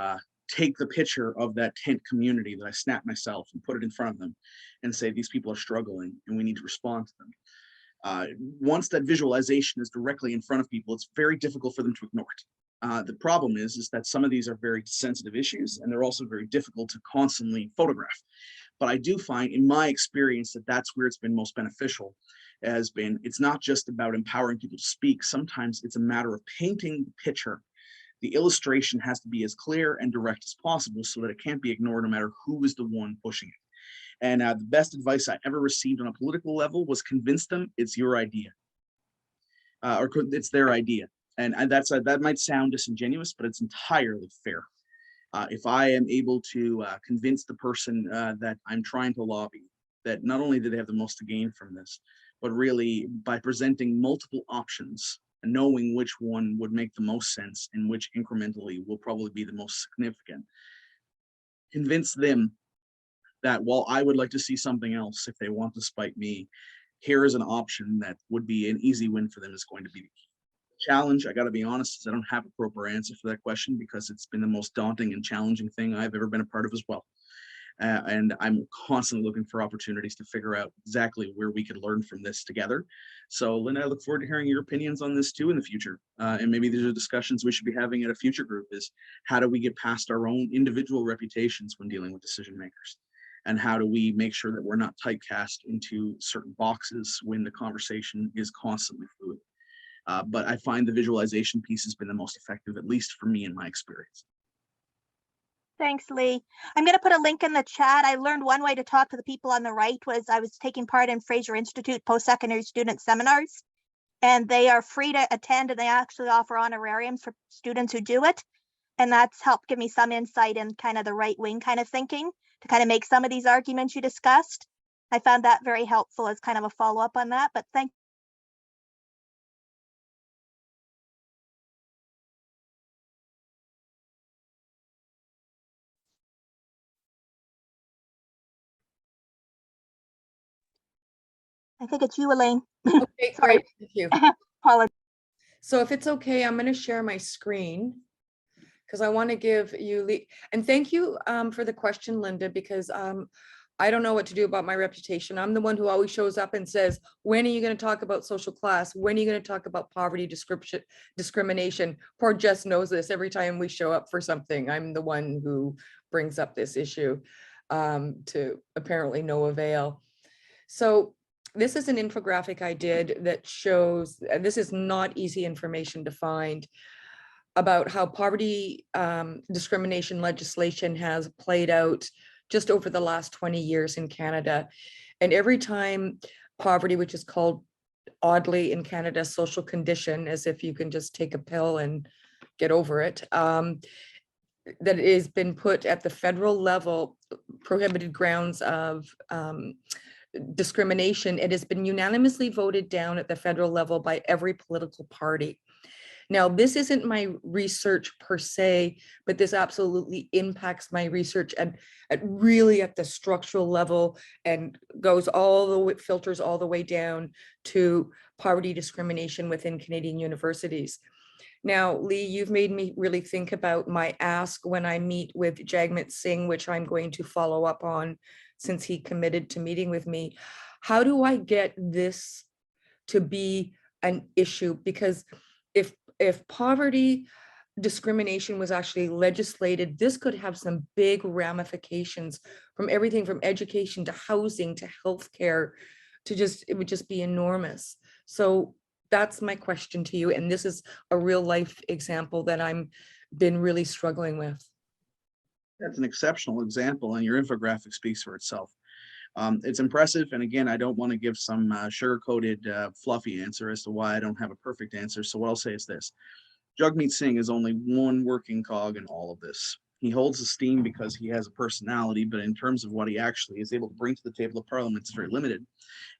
take the picture of that tent community that I snapped myself and put it in front of them and say, these people are struggling and we need to respond to them. Once that visualization is directly in front of people, it's very difficult for them to ignore it. The problem is that some of these are very sensitive issues, and they're also very difficult to constantly photograph. But I do find, in my experience, that that's where it's been most beneficial. It's not just about empowering people to speak. Sometimes it's a matter of painting the picture. The illustration has to be as clear and direct as possible so that it can't be ignored, no matter who is the one pushing it. And the best advice I ever received on a political level was, convince them it's your idea, or it's their idea. And that might sound disingenuous, but it's entirely fair. If I am able to convince the person that I'm trying to lobby that not only do they have the most to gain from this, but really by presenting multiple options and knowing which one would make the most sense and which incrementally will probably be the most significant, convince them that while I would like to see something else, if they want to spite me, here is an option that would be an easy win for them is going to be the key. Challenge, I got to be honest, is I don't have a proper answer for that question because it's been the most daunting and challenging thing I've ever been a part of as well. And I'm constantly looking for opportunities to figure out exactly where we could learn from this together. So Linda, I look forward to hearing your opinions on this too in the future. And maybe these are discussions we should be having at a future group is how do we get past our own individual reputations when dealing with decision makers? And how do we make sure that we're not typecast into certain boxes when the conversation is constantly fluid? But I find the visualization piece has been the most effective, at least for me in my experience. Thanks, Leigh. I'm going to put a link in the chat. I learned one way to talk to the people on the right was I was taking part in Fraser Institute post-secondary student seminars, and they are free to attend, and they actually offer honorariums for students who do it. And that's helped give me some insight in kind of the right wing kind of thinking to kind of make some of these arguments you discussed. I found that very helpful as kind of a follow-up on that, but thank I think it's you, Elaine. Okay, Sorry. great. Thank you. Apologies. So if it's okay, I'm going to share my screen because I want to give you, and thank you for the question, Linda, because I don't know what to do about my reputation. I'm the one who always shows up and says, when are you going to talk about social class? When are you going to talk about poverty discrimination? Poor Jess knows this. Every time we show up for something, I'm the one who brings up this issue to apparently no avail. So this is an infographic I did that shows, and this is not easy information to find, about how poverty discrimination legislation has played out just over the last 20 years in Canada. And every time poverty, which is called oddly in Canada, social condition, as if you can just take a pill and get over it, that it has been put at the federal level, prohibited grounds of discrimination, it has been unanimously voted down at the federal level by every political party. Now, this isn't my research per se, but this absolutely impacts my research at really at the structural level and goes all the way, filters all the way down to poverty discrimination within Canadian universities. Now, Leigh, you've made me really think about my ask when I meet with Jagmeet Singh, which I'm going to follow up on since he committed to meeting with me. How do I get this to be an issue? Because if poverty discrimination was actually legislated, this could have some big ramifications from everything from education to housing to healthcare to just, it would just be enormous. So that's my question to you. And this is a real life example that I'm been really struggling with. That's an exceptional example, and your infographic speaks for itself. It's impressive, and again, I don't want to give some sugar-coated, fluffy answer as to why I don't have a perfect answer. So what I'll say is this: Jagmeet Singh is only one working cog in all of this. He holds esteem because he has a personality, but in terms of what he actually is able to bring to the table of Parliament, it's very limited,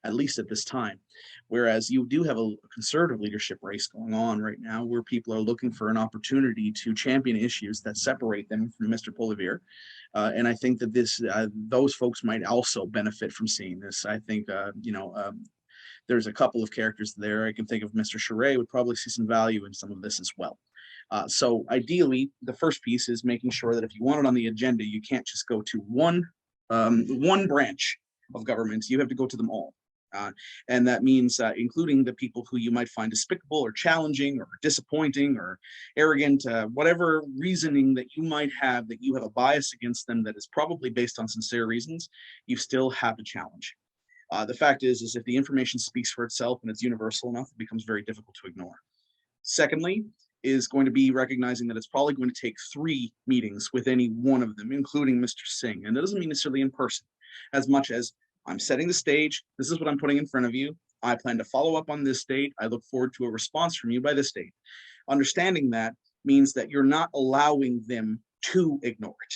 at least at this time. Whereas you do have a conservative leadership race going on right now where people are looking for an opportunity to champion issues that separate them from Mr. Poilievre. And I think that this, those folks might also benefit from seeing this. I think, there's a couple of characters there. I can think of Mr. Charest would probably see some value in some of this as well. So ideally, the first piece is making sure that if you want it on the agenda, you can't just go to one branch of government. You have to go to them all. And that means including the people who you might find despicable or challenging or disappointing or arrogant, whatever reasoning that you might have, that you have a bias against them that is probably based on sincere reasons, you still have to challenge. The fact is if the information speaks for itself and it's universal enough, it becomes very difficult to ignore. Secondly, is going to be recognizing that it's probably going to take 3 meetings with any one of them, including Mr. Singh. And that doesn't mean necessarily in person, as much as I'm setting the stage. This is what I'm putting in front of you. I plan to follow up on this date. I look forward to a response from you by this date. Understanding that means that you're not allowing them to ignore it.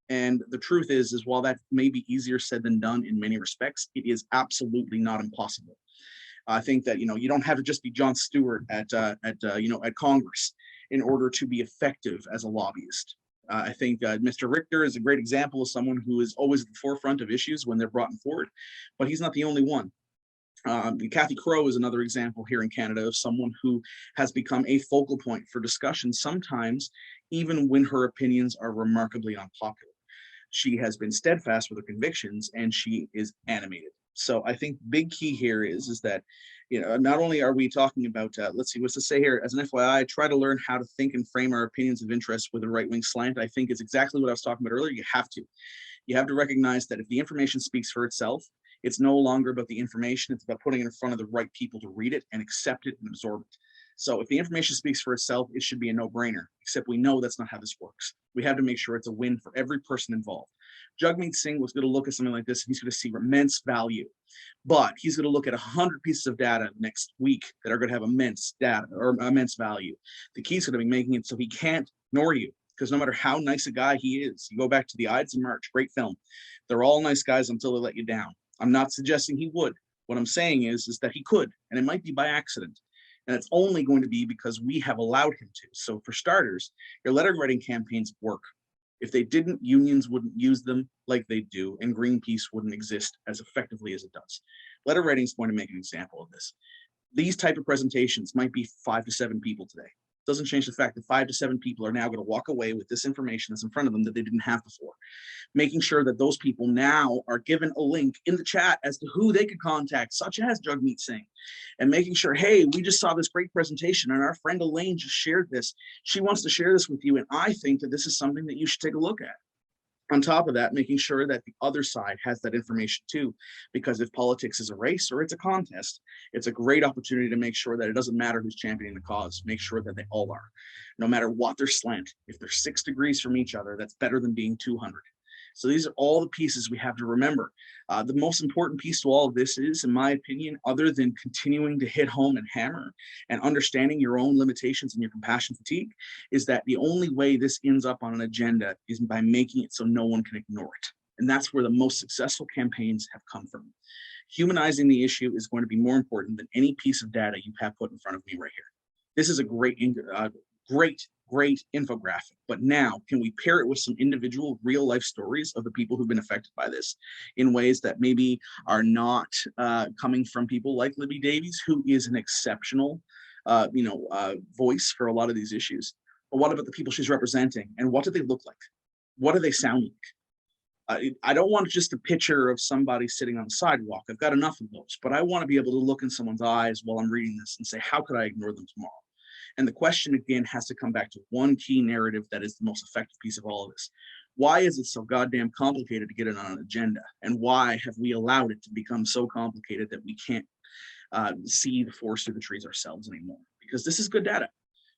And the truth is while that may be easier said than done in many respects, it is absolutely not impossible. I think that, you don't have to just be Jon Stewart at Congress in order to be effective as a lobbyist. I think Mr. Richter is a great example of someone who is always at the forefront of issues when they're brought forward, but he's not the only one. Kathy Crow is another example here in Canada of someone who has become a focal point for discussion, sometimes even when her opinions are remarkably unpopular. She has been steadfast with her convictions and she is animated. So I think big key here is that, not only are we talking about, let's see, what's to say here, as an FYI, try to learn how to think and frame our opinions of interest with a right-wing slant. I think it's exactly what I was talking about earlier. You have to recognize that if the information speaks for itself, it's no longer about the information, it's about putting it in front of the right people to read it and accept it and absorb it. So if the information speaks for itself, it should be a no-brainer, except we know that's not how this works. We have to make sure it's a win for every person involved. Jagmeet Singh was going to look at something like this and he's going to see immense value, but he's going to look at 100 pieces of data next week that are going to have immense data or immense value. The key is going to be making it so he can't ignore you, because no matter how nice a guy he is, you go back to the Ides of March, great film. They're all nice guys until they let you down. I'm not suggesting he would. What I'm saying is that he could, and it might be by accident. And it's only going to be because we have allowed him to. So for starters, your letter writing campaigns work. If they didn't, unions wouldn't use them like they do, and Greenpeace wouldn't exist as effectively as it does. Letter writing is going to make an example of this. These type of presentations might be 5 to 7 people today. Doesn't change the fact that 5 to 7 people are now going to walk away with this information that's in front of them that they didn't have before. Making sure that those people now are given a link in the chat as to who they could contact, such as Jagmeet Singh, and making sure, hey, we just saw this great presentation and our friend Elaine just shared this. She wants to share this with you, and I think that this is something that you should take a look at. On top of that, making sure that the other side has that information too, because if politics is a race or it's a contest, it's a great opportunity to make sure that it doesn't matter who's championing the cause. Make sure that they all are, no matter what their slant. If they're 6 degrees from each other, that's better than being 200. So these are all the pieces we have to remember. The most important piece to all of this is, in my opinion, other than continuing to hit home and hammer and understanding your own limitations and your compassion fatigue, is that the only way this ends up on an agenda is by making it so no one can ignore it. And that's where the most successful campaigns have come from. Humanizing the issue is going to be more important than any piece of data you have put in front of me right here. This is a great infographic, but now can we pair it with some individual real life stories of the people who've been affected by this in ways that maybe are not coming from people like Libby Davies, who is an exceptional voice for a lot of these issues. But what about the people she's representing, and what do they look like? What do they sound like? I don't want just a picture of somebody sitting on the sidewalk. I've got enough of those, but I want to be able to look in someone's eyes while I'm reading this and say, how could I ignore them tomorrow? And the question again has to come back to one key narrative that is the most effective piece of all of this. Why is it so goddamn complicated to get it on an agenda? And why have we allowed it to become so complicated that we can't see the forest through the trees ourselves anymore? Because this is good data.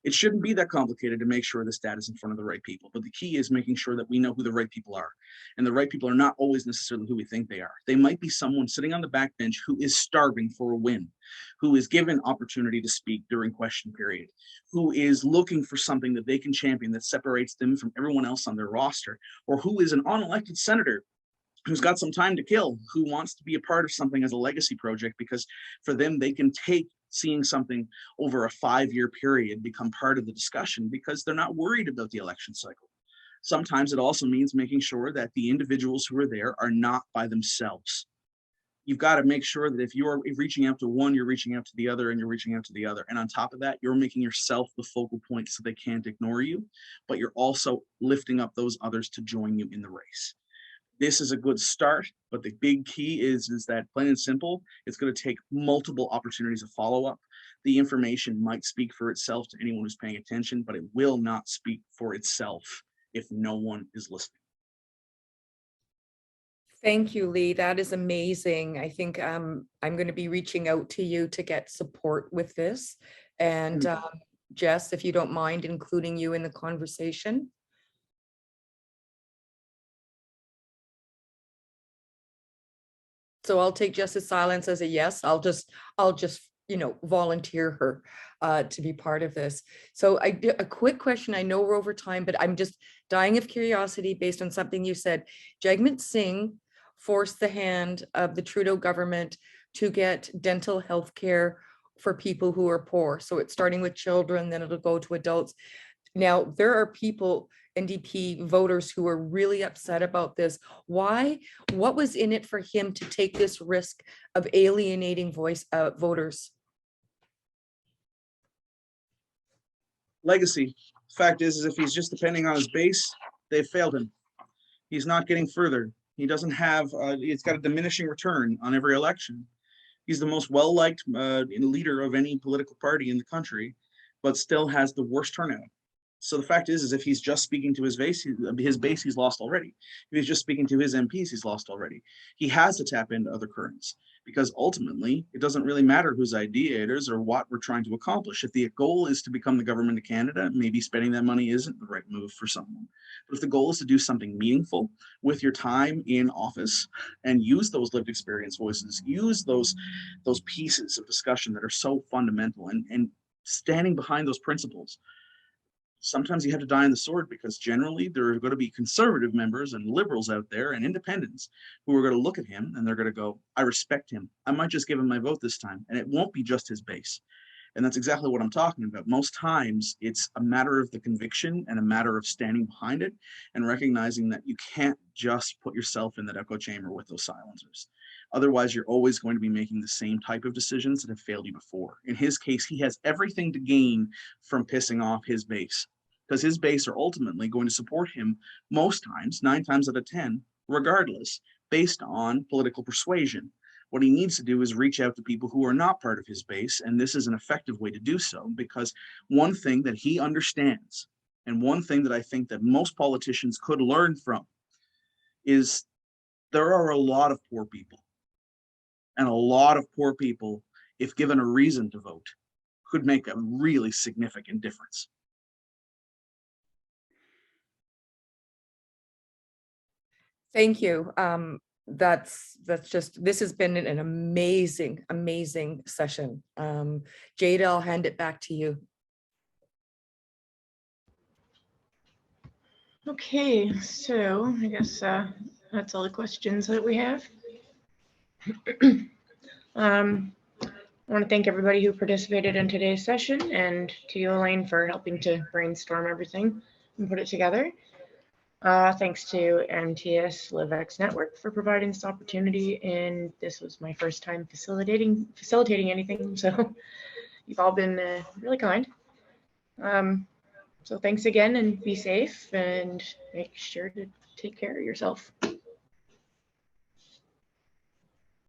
It shouldn't be that complicated to make sure this data is in front of the right people. But the key is making sure that we know who the right people are. And the right people are not always necessarily who we think they are. They might be someone sitting on the back bench who is starving for a win, who is given opportunity to speak during question period, who is looking for something that they can champion that separates them from everyone else on their roster, or who is an unelected senator who's got some time to kill, who wants to be a part of something as a legacy project, because for them, they can take seeing something over a 5-year period become part of the discussion because they're not worried about the election cycle. Sometimes it also means making sure that the individuals who are there are not by themselves. You've got to make sure that if you're reaching out to one, you're reaching out to the other, and you're reaching out to the other. And on top of that, you're making yourself the focal point so they can't ignore you, but you're also lifting up those others to join you in the race. This is a good start, but the big key is that plain and simple, it's going to take multiple opportunities of follow-up. The information might speak for itself to anyone who's paying attention, but it will not speak for itself if no one is listening. Thank you, Leigh. That is amazing. I think I'm going to be reaching out to you to get support with this. And Jess, if you don't mind including you in the conversation. So I'll take Jess's silence as a yes. I'll just volunteer her to be part of this. So a quick question. I know we're over time, but I'm just dying of curiosity based on something you said. Jagmeet Singh forced the hand of the Trudeau government to get dental health care for people who are poor. So it's starting with children, then it'll go to adults. Now, there are people, NDP voters, who are really upset about this. Why? What was in it for him to take this risk of alienating voters? Legacy. Fact is if he's just depending on his base, they've failed him. He's not getting further. He doesn't have, it's got a diminishing return on every election. He's the most well-liked leader of any political party in the country, but still has the worst turnout. So the fact is if he's just speaking to his base, he's lost already. If he's just speaking to his MPs, he's lost already. He has to tap into other currents, because ultimately it doesn't really matter whose idea it is or what we're trying to accomplish. If the goal is to become the government of Canada, maybe spending that money isn't the right move for someone. But if the goal is to do something meaningful with your time in office and use those lived experience voices, use those pieces of discussion that are so fundamental, and standing behind those principles, sometimes you have to die on the sword, because generally there are going to be conservative members and liberals out there and independents who are going to look at him and they're going to go, I respect him. I might just give him my vote this time. And it won't be just his base. And that's exactly what I'm talking about. Most times it's a matter of the conviction and a matter of standing behind it and recognizing that you can't just put yourself in that echo chamber with those silencers. Otherwise, you're always going to be making the same type of decisions that have failed you before. In his case, he has everything to gain from pissing off his base, because his base are ultimately going to support him most times, 9 times out of 10, regardless, based on political persuasion. What he needs to do is reach out to people who are not part of his base, and this is an effective way to do so, because one thing that he understands, and one thing that I think that most politicians could learn from, is there are a lot of poor people. And a lot of poor people, if given a reason to vote, could make a really significant difference. Thank you. That's just, this has been an amazing session. Jada, I'll hand it back to you. Okay, so I guess that's all the questions that we have. I want to thank everybody who participated in today's session, and to you, Elaine, for helping to brainstorm everything and put it together. Thanks to MTS LivEx Network for providing this opportunity, and this was my first time facilitating anything, so you've all been really kind. So thanks again, and be safe, and make sure to take care of yourself.